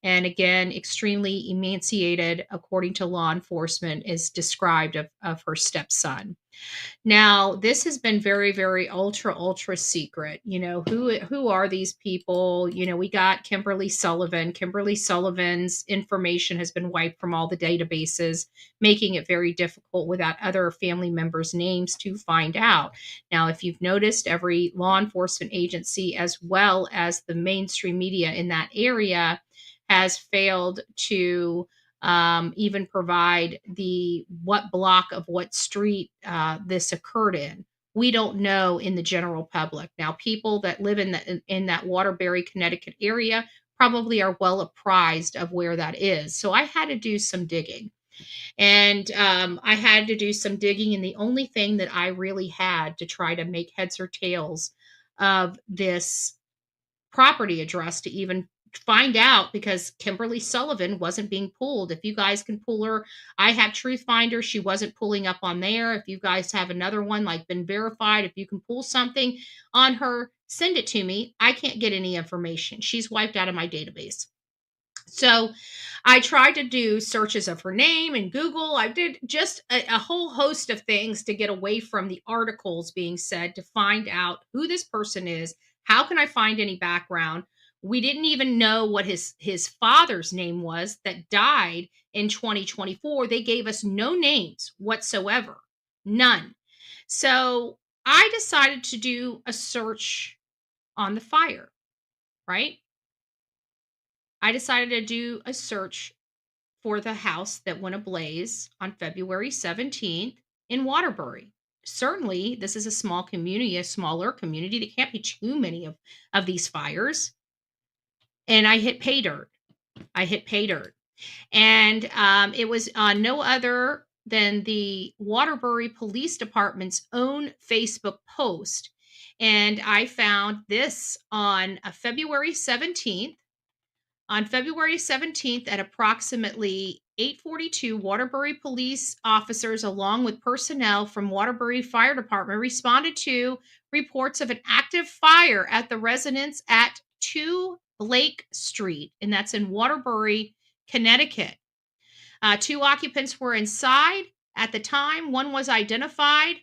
[SPEAKER 3] And again, extremely emaciated, according to law enforcement, is described of her stepson. Now, this has been very, very ultra secret. Who are these people? We got Kimberly Sullivan. Kimberly Sullivan's information has been wiped from all the databases, making it very difficult without other family members' names to find out. Now, if you've noticed, every law enforcement agency, as well as the mainstream media in that area, has failed to even provide the what block of what street this occurred in. We don't know in the general public. Now, people that live in that Waterbury, Connecticut area probably are well apprised of where that is. So I had to do some digging. And I had to do some digging, and the only thing that I really had to try to make heads or tails of this property address to even find out, because Kimberly Sullivan wasn't being pulled. If you guys can pull her, I have Truth Finder. She wasn't pulling up on there. If you guys have another one like been verified, if you can pull something on her, send it to me. I can't get any information. She's wiped out of my database. So I tried to do searches of her name in Google. I did just a whole host of things to get away from the articles being said, to find out who this person is. How can I find any background? We didn't even know what his father's name was that died in 2024. They gave us no names whatsoever. None. So I decided to do a search on the fire, right? I decided to do a search for the house that went ablaze on February 17th in Waterbury. Certainly, this is a small community, a smaller community. There can't be too many of these fires. And I hit pay dirt. And it was on no other than the Waterbury Police Department's own Facebook post. And I found this on February 17th. On February 17th at approximately 8:42, Waterbury police officers, along with personnel from Waterbury Fire Department, responded to reports of an active fire at the residence at 2 Blake Street, and that's in Waterbury, Connecticut. 2 occupants were inside at the time. One was identified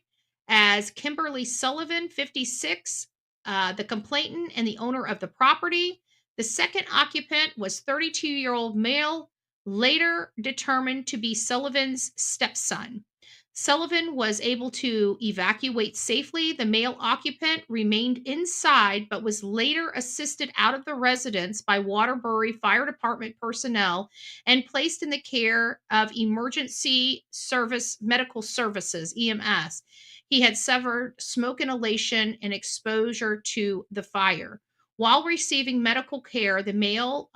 [SPEAKER 3] as Kimberly Sullivan, 56, the complainant and the owner of the property. The second occupant was 32-year-old male, later determined to be Sullivan's stepson. Sullivan was able to evacuate safely. The male occupant remained inside, but was later assisted out of the residence by Waterbury Fire Department personnel and placed in the care of Emergency Service Medical Services, EMS. He had suffered smoke inhalation and exposure to the fire. While receiving medical care, the male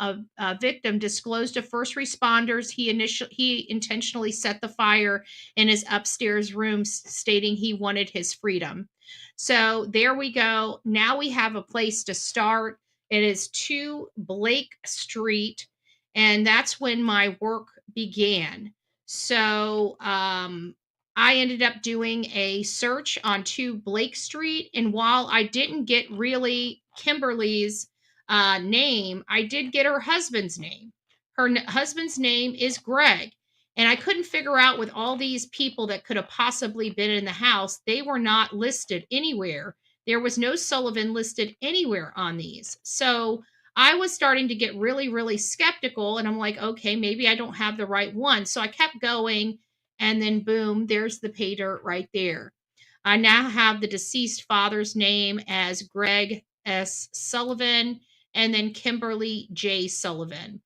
[SPEAKER 3] victim disclosed to first responders he intentionally set the fire in his upstairs room, stating he wanted his freedom. So there we go. Now we have a place to start. It is 2 Blake Street, and that's when my work began. So I ended up doing a search on 2 Blake Street, and while I didn't get really Kimberly's name, I did get her husband's name. Her husband's name is Greg, and I couldn't figure out, with all these people that could have possibly been in the house, they were not listed anywhere. There was no Sullivan listed anywhere on these. So I was starting to get really skeptical, and I'm like, okay, maybe I don't have the right one. So I kept going, and then boom, there's the pay dirt right there. I now have the deceased father's name as Greg S. Sullivan, and then Kimberly J. Sullivan.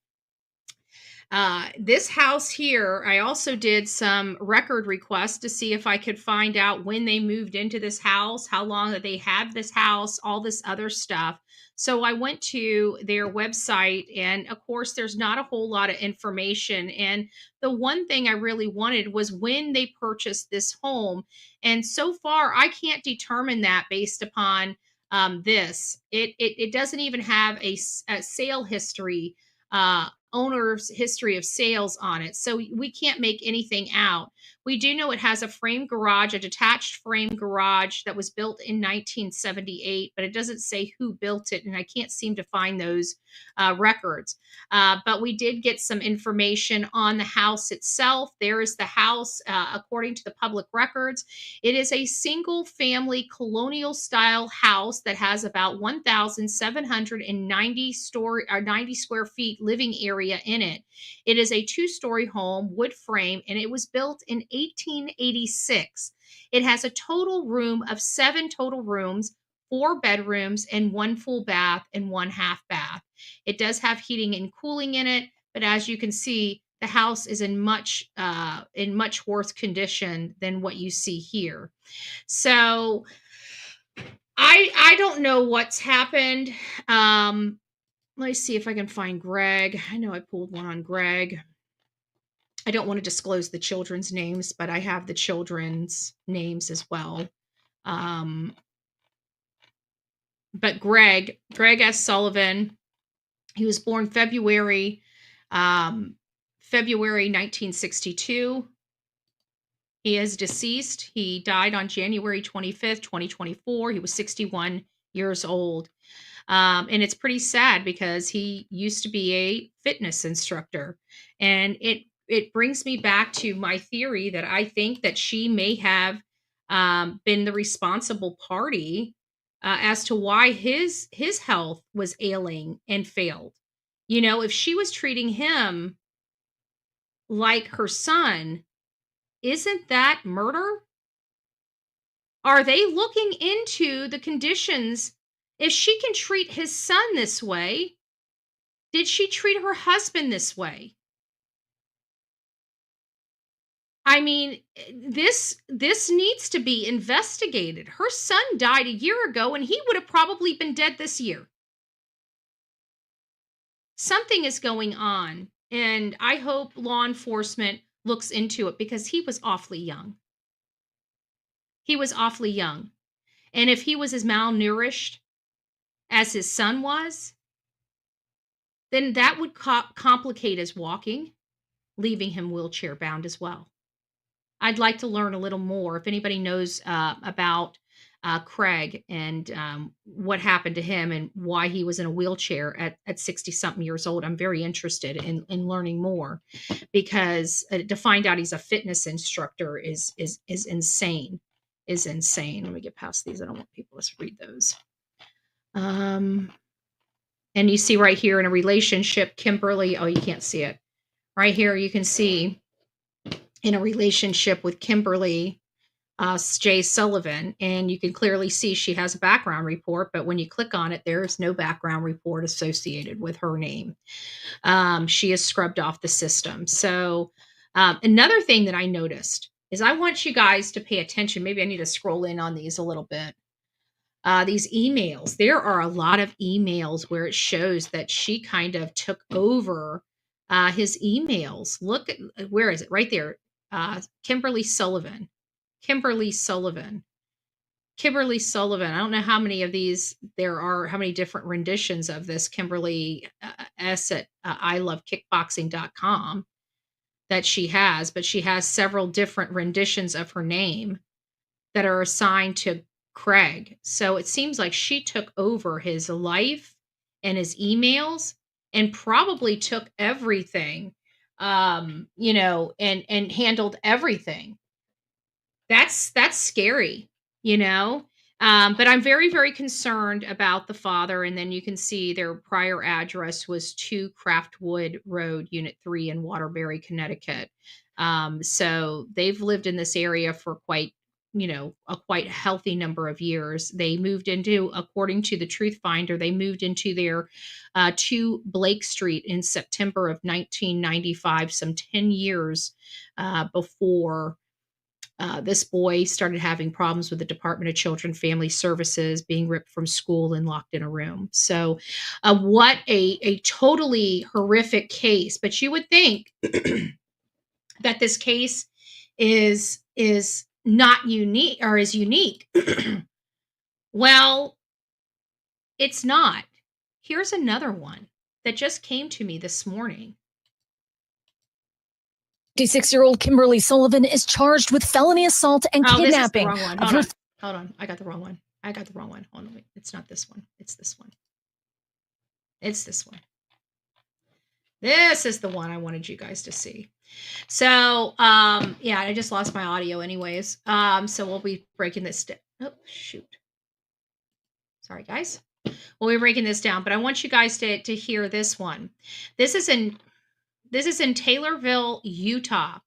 [SPEAKER 3] This house here, I also did some record requests to see if I could find out when they moved into this house, how long that they had this house, all this other stuff. So I went to their website, and of course, there's not a whole lot of information. And the one thing I really wanted was when they purchased this home. And so far, I can't determine that based upon this. It doesn't even have a sale history
[SPEAKER 4] owner's history of sales on it, so we can't make anything out. We do know it has a frame garage, a detached frame garage that was built in 1978, but it doesn't say who built it, and I can't seem to find those records. But we did get some information on the house itself. There is the house, according to the public records. It is a single family colonial style house that has about 1,790 story or 90 square feet living area in it. It is a 2-story home, wood frame, and it was built in 1886. It has a total room of 7 total rooms, 4 bedrooms, and 1 full bath and 1 half bath. It does have heating and cooling in it, but as you can see, the house is in much worse condition than what you see here. So I don't know what's happened. Let's see if I can find Greg. I know I pulled one on Greg. I don't want to disclose the children's names, but I have the children's names as well. But Greg S. Sullivan, he was born February 1962. He is deceased. He died on January 25th, 2024. He was 61 years old. And it's pretty sad because he used to be a fitness instructor. And it brings me back to my theory that I think that she may have been the responsible party as to why his health was ailing and failed. You know, if she was treating him like her son, isn't that murder? Are they looking into the conditions? If she can treat his son this way, did she treat her husband this way? I mean, this needs to be investigated. Her son died a year ago and he would have probably been dead this year. Something is going on, and I hope law enforcement looks into it because he was awfully young. He was awfully young. And if he was as malnourished as his son was, then that would complicate his walking, leaving him wheelchair bound as well. I'd like to learn a little more. If anybody knows about Craig and what happened to him and why he was in a wheelchair at 60-something years old, I'm very interested in learning more, because to find out he's a fitness instructor is insane. Is insane. Let me get past these. I don't want people to read those. And you see right here in a relationship, Kimberly. Oh, you can't see it. Right here, you can see in a relationship with Kimberly J. Sullivan, and you can clearly see she has a background report, but when you click on it, there's no background report associated with her name. She is scrubbed off the system. So another thing that I noticed is I want you guys to pay attention. Maybe I need to scroll in on these a little bit. These emails, there are a lot of emails where it shows that she kind of took over his emails. Look at, where is it? Right there. Kimberly Sullivan. I don't know how many of these there are, how many different renditions of this Kimberly S at ilovekickboxing.com that she has, but she has several different renditions of her name that are assigned to Craig. So it seems like she took over his life and his emails and probably took everything, and handled everything. That's scary, but I'm very, very concerned about the father. And then you can see their prior address was 2 Craftwood Road, Unit 3 in Waterbury, Connecticut. So they've lived in this area for quite healthy number of years. They moved into, according to the Truth Finder, they moved into their 2 Blake Street in September of 1995, some 10 years before this boy started having problems with the Department of Children Family Services, being ripped from school and locked in a room. So what a totally horrific case. But you would think that this case is not unique, or is unique. Well, it's not. Here's another one that just came to me this morning.
[SPEAKER 11] 56-year-old Kimberly Sullivan is charged with felony assault and kidnapping.
[SPEAKER 4] This is the wrong one. Hold on. I got the wrong one. Hold on. Wait. It's not this one. It's this one. It's this one. This is the one I wanted you guys to see. So, yeah, I just lost my audio anyways. So we'll be breaking this down. Oh, shoot. Sorry, guys. We'll be breaking this down, but I want you guys to hear this one. This is in Taylorsville, Utah.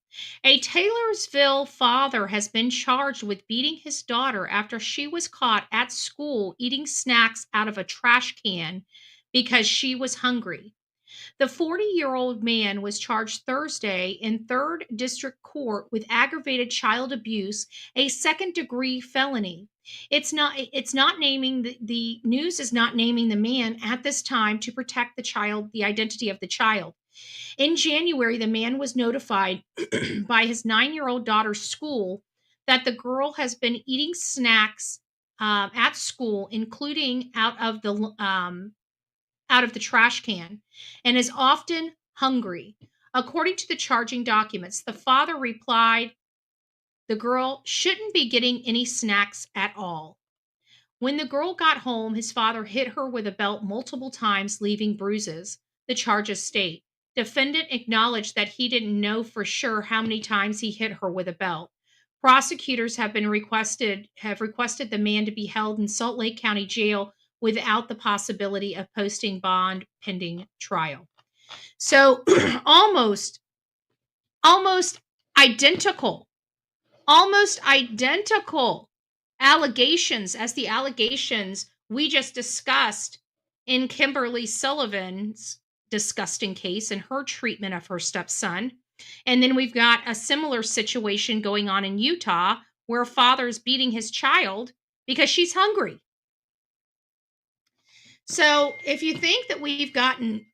[SPEAKER 4] A Taylorsville father has been charged with beating his daughter after she was caught at school eating snacks out of a trash can because she was hungry. The 40-year-old man was charged Thursday in 3rd District Court with aggravated child abuse, a second-degree felony. It's not naming the news is not naming the man at this time to protect the identity of the child. In January, the man was notified by his 9-year-old daughter's school that the girl has been eating snacks at school, including out of the trash can, and is often hungry. According to the charging documents, the father replied, the girl shouldn't be getting any snacks at all. When the girl got home, his father hit her with a belt multiple times, leaving bruises, the charges state. Defendant acknowledged that he didn't know for sure how many times he hit her with a belt. Prosecutors have requested the man to be held in Salt Lake County Jail without the possibility of posting bond pending trial. So almost identical allegations as the allegations we just discussed in Kimberly Sullivan's disgusting case and her treatment of her stepson. And then we've got a similar situation going on in Utah where a father is beating his child because she's hungry. So if you think that we've gotten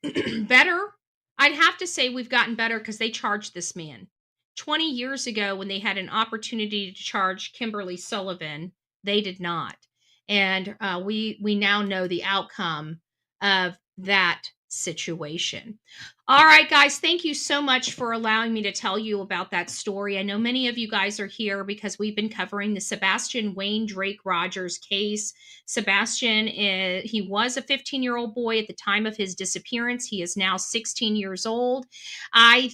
[SPEAKER 4] better, I'd have to say we've gotten better because they charged this man. 20 years ago, when they had an opportunity to charge Kimberly Sullivan, they did not. And we now know the outcome of that situation. All right, guys, thank you so much for allowing me to tell you about that story. I know many of you guys are here because we've been covering the Sebastian Wayne Drake Rogers case. Sebastian, he was a 15-year-old boy at the time of his disappearance. He is now 16 years old. I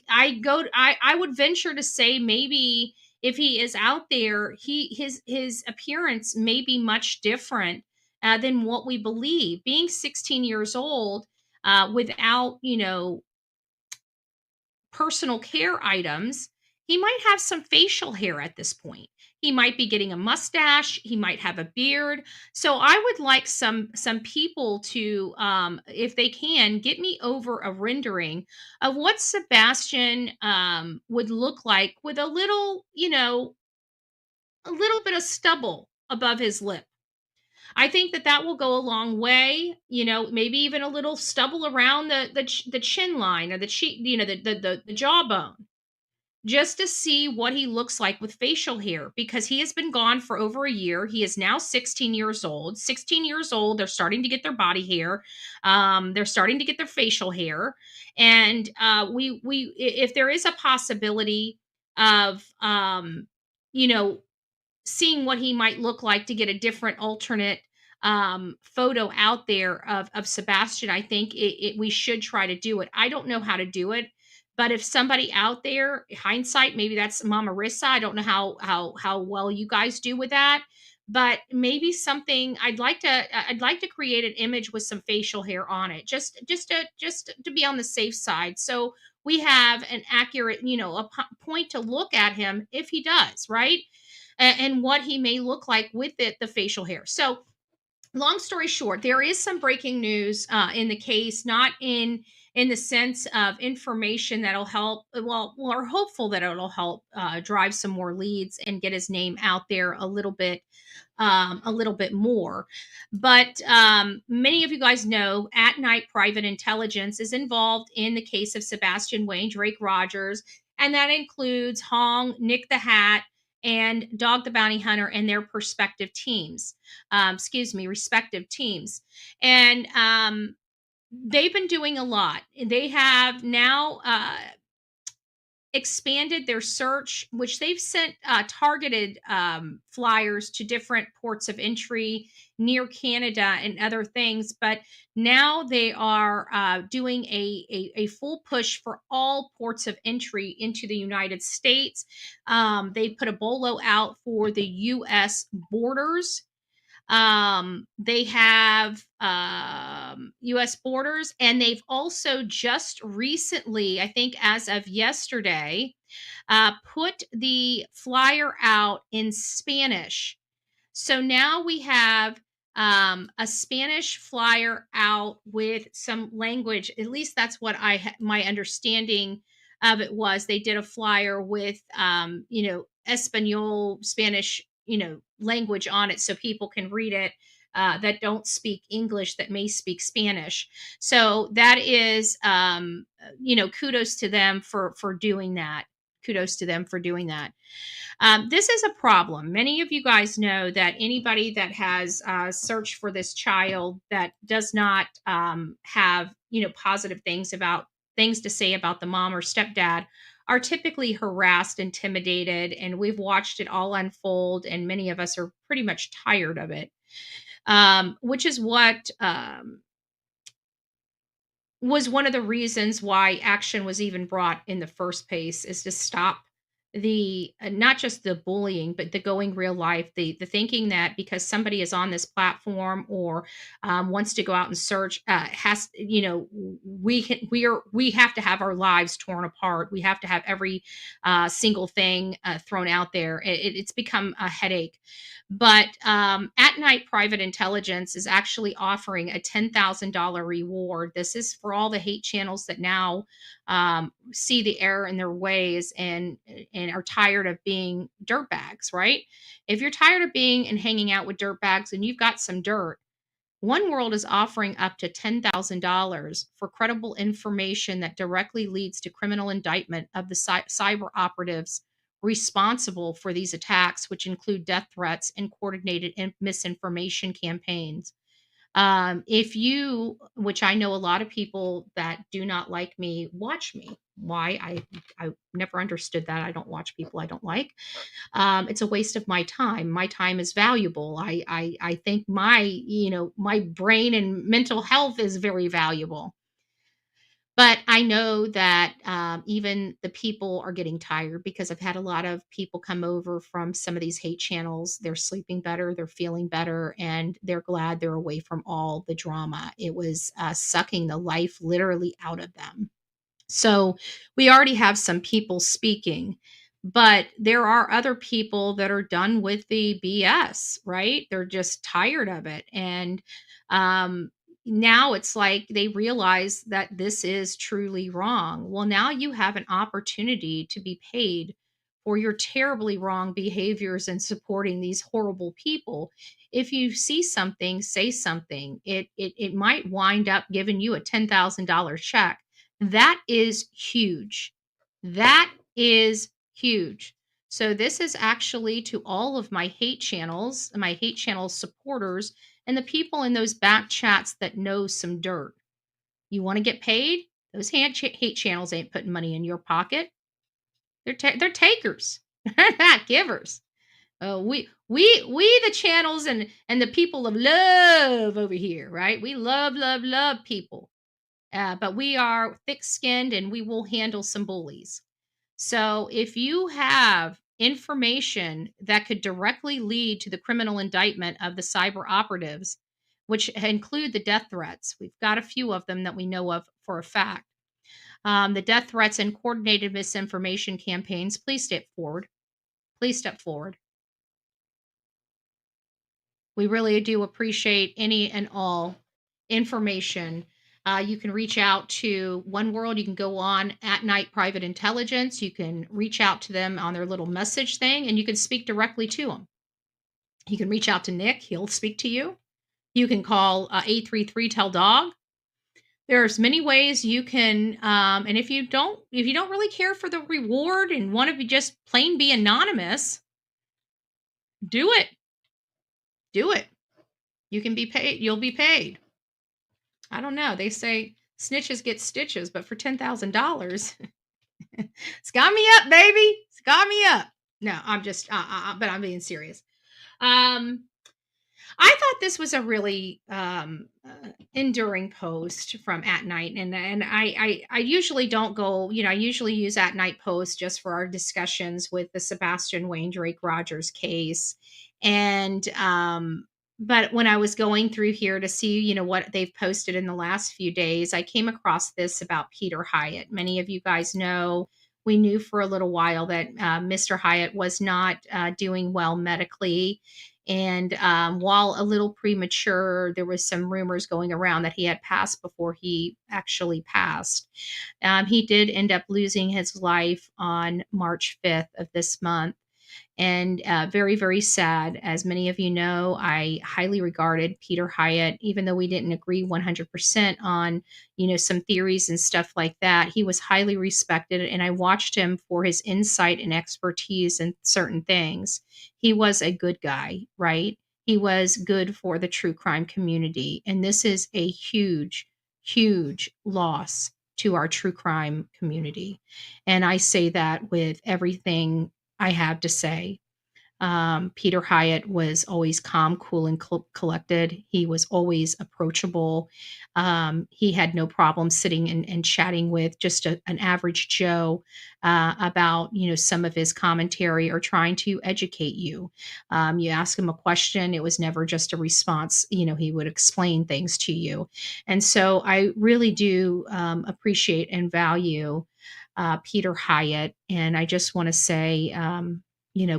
[SPEAKER 4] would venture to say maybe if he is out there, his appearance may be much different than what we believe. Being 16 years old, without, personal care items, he might have some facial hair at this point. He might be getting a mustache. He might have a beard. So I would like some people to, if they can, get me over a rendering of what Sebastian would look like with a little bit of stubble above his lip. I think that will go a long way, maybe even a little stubble around the chin line or the cheek, the jawbone, just to see what he looks like with facial hair, because he has been gone for over a year. He is now 16 years old. 16 years old, they're starting to get their body hair. They're starting to get their facial hair. And if there is a possibility of, seeing what he might look like to get a different alternate photo out there of Sebastian, I think we should try to do it. I don't know how to do it, but if somebody out there, hindsight, maybe that's Mama Rissa. I don't know how well you guys do with that, but maybe something I'd like to create an image with some facial hair on it, just to be on the safe side. So we have an accurate, a point to look at him if he does, right? And what he may look like with the facial hair. So long story short, there is some breaking news in the case, not in the sense of information that'll help. Well, we're hopeful that it'll help drive some more leads and get his name out there a little bit more. But many of you guys know At Night Private Intelligence is involved in the case of Sebastian Wayne Drake Rogers, and that includes Hong, Nick the Hat, and Dog the Bounty Hunter and their respective teams. And they've been doing a lot. They have now expanded their search, which they've sent targeted flyers to different ports of entry near Canada and other things. But now they are doing a full push for all ports of entry into the United States. They put a bolo out for the U.S. borders. They have US borders, and they've also just recently, I think as of yesterday, put the flyer out in Spanish. So now we have a Spanish flyer out with some language. At least that's what my understanding of it was. They did a flyer with, Espanol, Spanish, language on it so people can read it that don't speak English, that may speak Spanish. So that is, kudos to them for doing that. Kudos to them for doing that. This is a problem. Many of you guys know that anybody that has searched for this child that does not have, positive things to say about the mom or stepdad are typically harassed, intimidated, and we've watched it all unfold. And many of us are pretty much tired of it, which is what was one of the reasons why action was even brought in the first place, is to stop the not just the bullying, but the going real life, the thinking that because somebody is on this platform or wants to go out and search, has, we have to have our lives torn apart. We have to have every single thing thrown out there. It's become a headache. But At Night Private Intelligence is actually offering a $10,000 reward. This is for all the hate channels that now see the error in their ways and are tired of being dirtbags, right? If you're tired of being and hanging out with dirtbags and you've got some dirt, One World is offering up to $10,000 for credible information that directly leads to criminal indictment of the cyber operatives responsible for these attacks, which include death threats and coordinated misinformation campaigns. If you, which I know a lot of people that do not like me, watch me. Why? I never understood that. I don't watch people I don't like. It's a waste of my time. My time is valuable. I think my brain and mental health is very valuable. But I know that even the people are getting tired because I've had a lot of people come over from some of these hate channels. They're sleeping better, they're feeling better, and they're glad they're away from all the drama. It was sucking the life literally out of them. So we already have some people speaking, but there are other people that are done with the BS, right? They're just tired of it. And um, now it's like they realize that this is truly wrong. Well, now you have an opportunity to be paid for your terribly wrong behaviors and supporting these horrible people. If you see something, say something. It might wind up giving you a $10,000 check. That is huge. That is huge. So this is actually to all of my hate channels, my hate channel supporters, and the people in those back chats that know some dirt. You want to get paid? Those hate channels ain't putting money in your pocket. They're takers. They're not givers. We the channels and the people of love over here, right? We love people. But we are thick-skinned and we will handle some bullies. So if you have information that could directly lead to the criminal indictment of the cyber operatives, which include the death threats, we've got a few of them that we know of for a fact. The death threats and coordinated misinformation campaigns, please step forward. Please step forward. We really do appreciate any and all information. You can reach out to One World. You can go on At Night Private Intelligence. You can reach out to them on their little message thing, and you can speak directly to them. You can reach out to Nick. He'll speak to you. You can call 833-TELL-DOG. There's many ways you can, and if you don't really care for the reward and want to be just plain be anonymous, do it. Do it. You can be paid. You'll be paid. I don't know. They say snitches get stitches, but for $10,000, Sky me up, baby. Sky me up. No, I'm just, but I'm being serious. I thought this was a really enduring post from At Night, and I usually don't go, I usually use At Night posts just for our discussions with the Sebastian Rogers case, and but when I was going through here to see, what they've posted in the last few days, I came across this about Peter Hyatt. Many of you guys know. We knew for a little while that Mr. Hyatt was not doing well medically. And while a little premature, there was some rumors going around that he had passed before he actually passed. He did end up losing his life on March 5th of this month. And very, very sad. As many of you know, I highly regarded Peter Hyatt, even though we didn't agree 100% on, some theories and stuff like that. He was highly respected, and I watched him for his insight and expertise in certain things. He was a good guy, right? He was good for the true crime community. And this is a huge, huge loss to our true crime community. And I say that with everything I have to say. Peter Hyatt was always calm, cool, and collected. He was always approachable. He had no problem sitting and chatting with just an average Joe about, some of his commentary or trying to educate you. You ask him a question, it was never just a response. He would explain things to you. And so I really do appreciate and value Peter Hyatt. And I just want to say,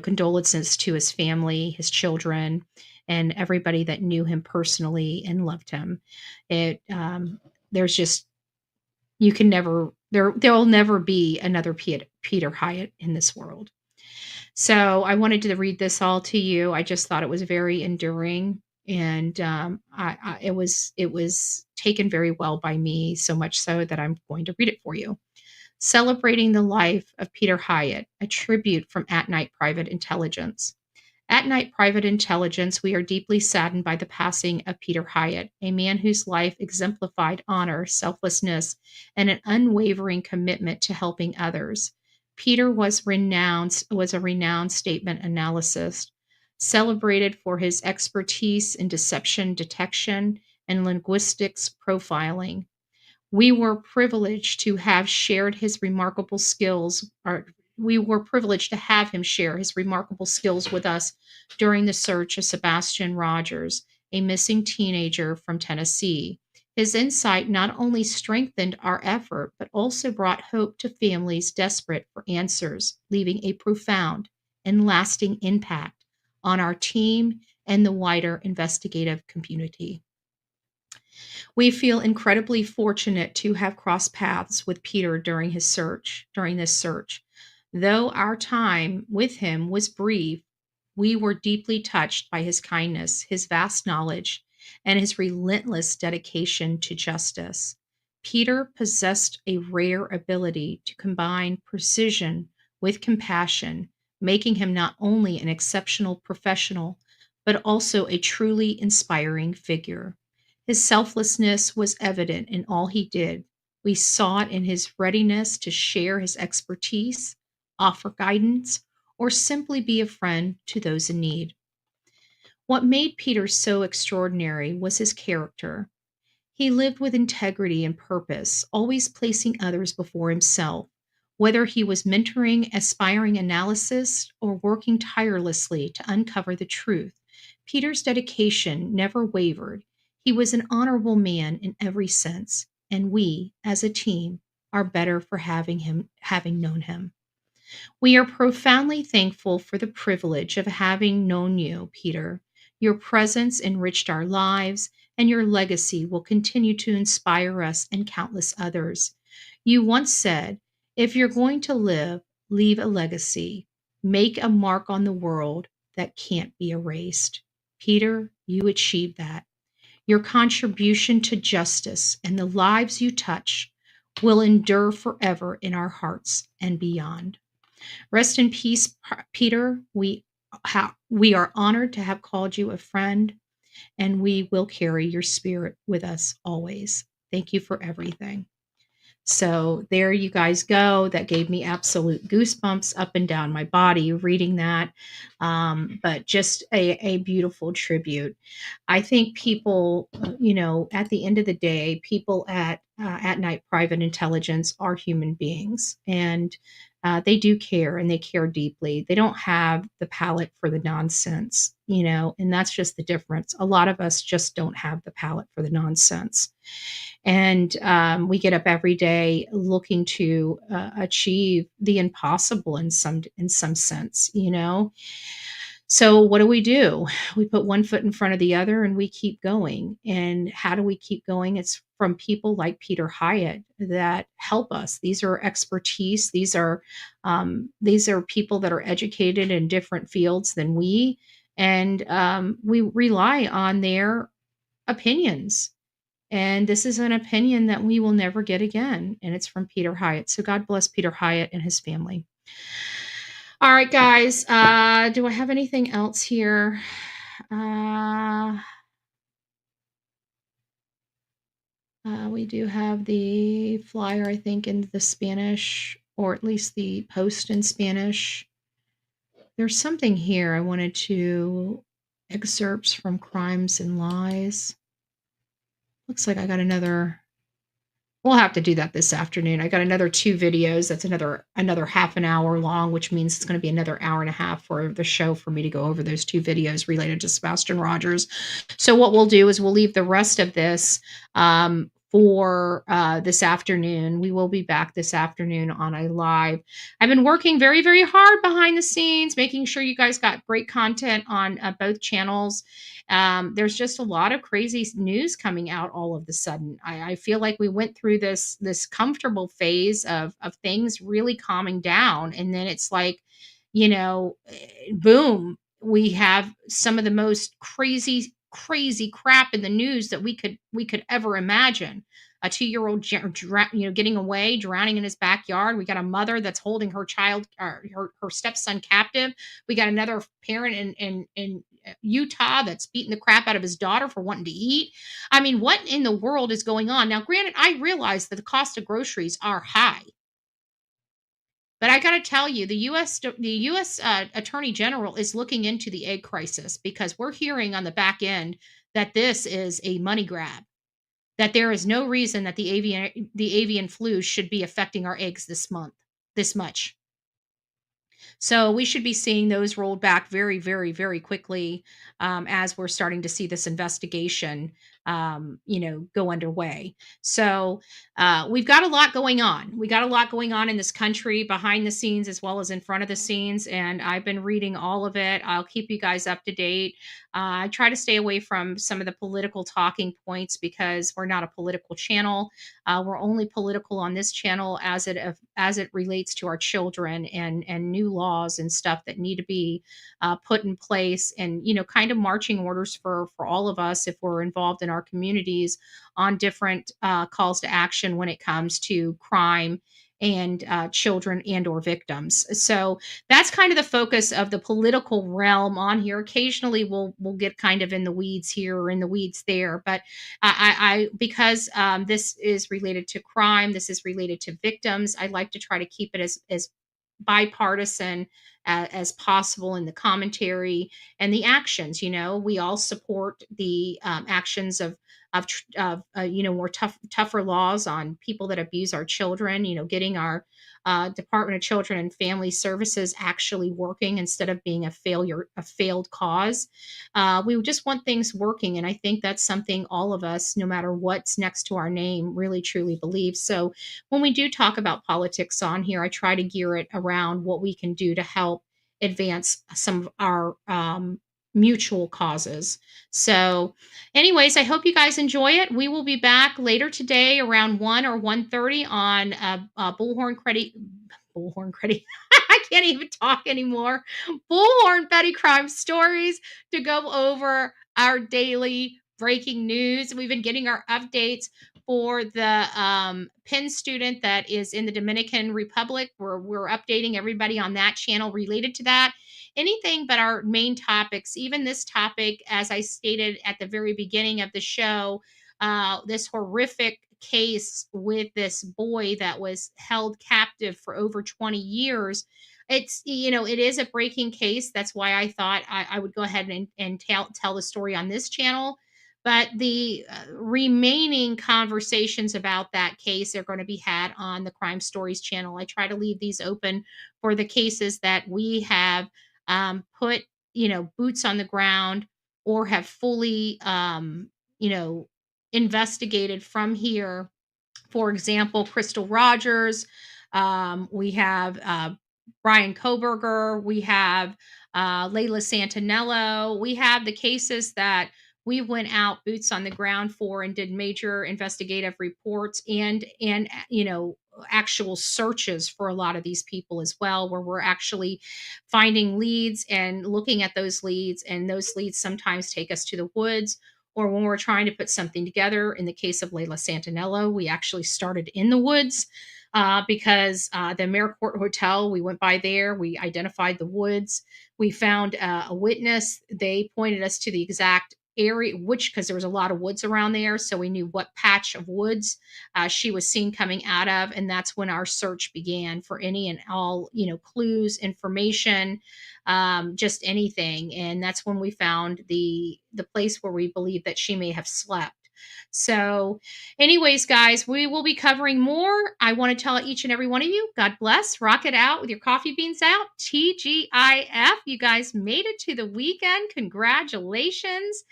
[SPEAKER 4] condolences to his family, his children, and everybody that knew him personally and loved him. There's just, you can never, there'll never be another Peter Hyatt in this world. So I wanted to read this all to you. I just thought it was very enduring. And it was taken very well by me, so much so that I'm going to read it for you. Celebrating the life of Peter Hyatt, a tribute from At Night Private Intelligence. At Night Private Intelligence, we are deeply saddened by the passing of Peter Hyatt, a man whose life exemplified honor, selflessness, and an unwavering commitment to helping others. Peter was a renowned statement analyst, celebrated for his expertise in deception detection and linguistics profiling. We were privileged to have shared his remarkable skills, we were privileged to have him share his remarkable skills with us during the search of Sebastian Rogers, a missing teenager from Tennessee. His insight not only strengthened our effort, but also brought hope to families desperate for answers, leaving a profound and lasting impact on our team and the wider investigative community. We feel incredibly fortunate to have crossed paths with Peter during this search. Though our time with him was brief, we were deeply touched by his kindness, his vast knowledge, and his relentless dedication to justice. Peter possessed a rare ability to combine precision with compassion, making him not only an exceptional professional, but also a truly inspiring figure. His selflessness was evident in all he did. We saw it in his readiness to share his expertise, offer guidance, or simply be a friend to those in need. What made Peter so extraordinary was his character. He lived with integrity and purpose, always placing others before himself. Whether he was mentoring aspiring analysts or working tirelessly to uncover the truth, Peter's dedication never wavered. He was an honorable man in every sense, and we, as a team, are better for having known him. We are profoundly thankful for the privilege of having known you, Peter. Your presence enriched our lives, and your legacy will continue to inspire us and countless others. You once said, if you're going to live, leave a legacy. Make a mark on the world that can't be erased. Peter, you achieved that. Your contribution to justice and the lives you touch will endure forever in our hearts and beyond. Rest in peace, Peter. We are honored to have called you a friend, and we will carry your spirit with us always. Thank you for everything.
[SPEAKER 3] So there you guys go. That gave me absolute goosebumps up and down my body reading that. But just a beautiful tribute. I think people, at the end of the day, people at night private intelligence are human beings, and they do care, and they care deeply. They don't have the palate for the nonsense, and that's just the difference. A lot of us just don't have the palate for the nonsense. And we get up every day looking to achieve the impossible in some sense. So what do? We put one foot in front of the other, and we keep going. And how do we keep going? It's from people like Peter Hyatt that help us. These are expertise. These are people that are educated in different fields than we, and we rely on their opinions. And this is an opinion that we will never get again. And it's from Peter Hyatt. So God bless Peter Hyatt and his family. All right, guys. Do I have anything else here? We do have the flyer, I think, in the Spanish, or at least the post in Spanish. There's something here I wanted to excerpts from Crimes and Lies. Looks like I got another. We'll have to do that this afternoon. I got another 2 videos. That's another half an hour long, which means it's going to be another hour and a half for the show for me to go over those 2 videos related to Sebastian Rogers. So what we'll do is we'll leave the rest of this for this afternoon. We will be back this afternoon on a live. I've been working very, very hard behind the scenes, making sure you guys got great content on both channels. There's just a lot of crazy news coming out all of a sudden. I feel like we went through this comfortable phase of things really calming down, and then it's like, boom, we have some of the most crazy crap in the news that we could ever imagine. A 2-year-old getting away, drowning in his backyard. We got a mother that's holding her child, her stepson captive. We got another parent in Utah that's beating the crap out of his daughter for wanting to eat. I mean, what in the world is going on? Now, granted, I realize that the cost of groceries are high, but I got to tell you, the U.S. Attorney General is looking into the egg crisis, because we're hearing on the back end that this is a money grab, that there is no reason that the avian flu should be affecting our eggs this much. So we should be seeing those rolled back very, very, very quickly as we're starting to see this investigation, go underway. So we've got a lot going on. We got a lot going on in this country behind the scenes as well as in front of the scenes. And I've been reading all of it. I'll keep you guys up to date. I try to stay away from some of the political talking points because we're not a political channel. We're only political on this channel as it relates to our children and new laws and stuff that need to be put in place, and kind of marching orders for all of us if we're involved in our communities on different calls to action when it comes to crime and children and or victims. So that's kind of the focus of the political realm on here. Occasionally we'll get kind of in the weeds here or in the weeds there, but I because this is related to crime, this is related to victims, I like to try to keep it as bipartisan as possible in the commentary and the actions. We all support the actions of more tougher laws on people that abuse our children. Getting our Department of Children and Family Services actually working instead of being a failed cause. We just want things working, and I think that's something all of us, no matter what's next to our name, really truly believe. So when we do talk about politics on here, I try to gear it around what we can do to help advance some of our mutual causes. So anyways, I hope you guys enjoy it. We will be back later today around 1 or 1:30 on Bullhorn Betty. I can't even talk anymore. Bullhorn Betty Crime Stories, to go over our daily breaking news. We've been getting our updates for the Penn student that is in the Dominican Republic. We're updating everybody on that channel related to that. Anything but our main topics, even this topic, as I stated at the very beginning of the show, this horrific
[SPEAKER 4] case with this boy that was held captive for over 20 years. It's, it is a breaking case. That's why I thought I would go ahead and tell the story on this channel. But the remaining conversations about that case are going to be had on the Crime Stories channel. I try to leave these open for the cases that we have put, boots on the ground or have fully, investigated from here. For example, Crystal Rogers. We have Brian Koberger. We have Layla Santinello. We have the cases that we went out boots on the ground for and did major investigative reports and actual searches for a lot of these people as well, where we're actually finding leads and looking at those leads, and those leads sometimes take us to the woods, or when we're trying to put something together. In the case of Layla Santinello, we actually started in the woods because the AmeriCorps Hotel, we went by there, we identified the woods, we found a witness. They pointed us to the exact area, because there was a lot of woods around there, so we knew what patch of woods she was seen coming out of, and that's when our search began for any and all clues, information, just anything. And that's when we found the place where we believe that she may have slept. So anyways, guys, we will be covering more. I want to tell each and every one of you, God bless, rock it out with your coffee beans out, TGIF. You guys made it to the weekend. Congratulations.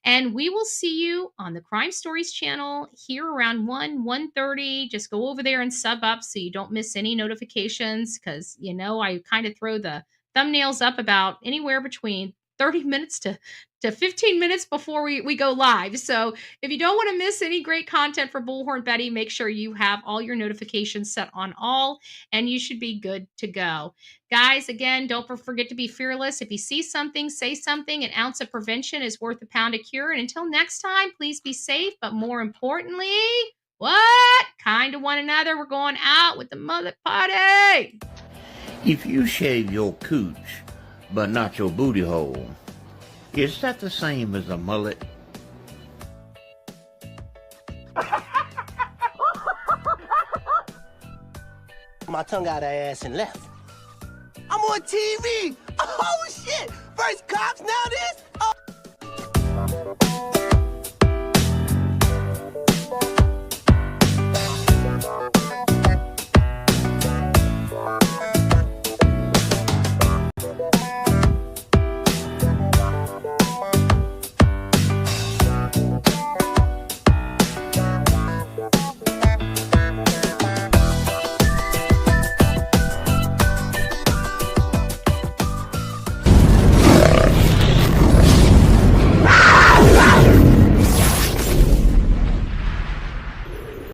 [SPEAKER 4] And we will see you on the Crime Stories channel here around 1:30. Just go over there and sub up so you don't miss any notifications, because I kind of throw the thumbnails up about anywhere between 30 minutes to 15 minutes before we go live. So if you don't want to miss any great content for Bullhorn Betty, make sure you have all your notifications set on all, and you should be good to go. Guys, again, don't forget to be fearless. If you see something, say something. An ounce of prevention is worth a pound of cure. And until next time, please be safe. But more importantly, what? Kind to one another. We're going out with the mullet party.
[SPEAKER 12] If you shave your cooch, but not your booty hole, is that the same as a mullet?
[SPEAKER 13] My tongue out her ass and left. I'm on TV. Oh shit! First cops, now this.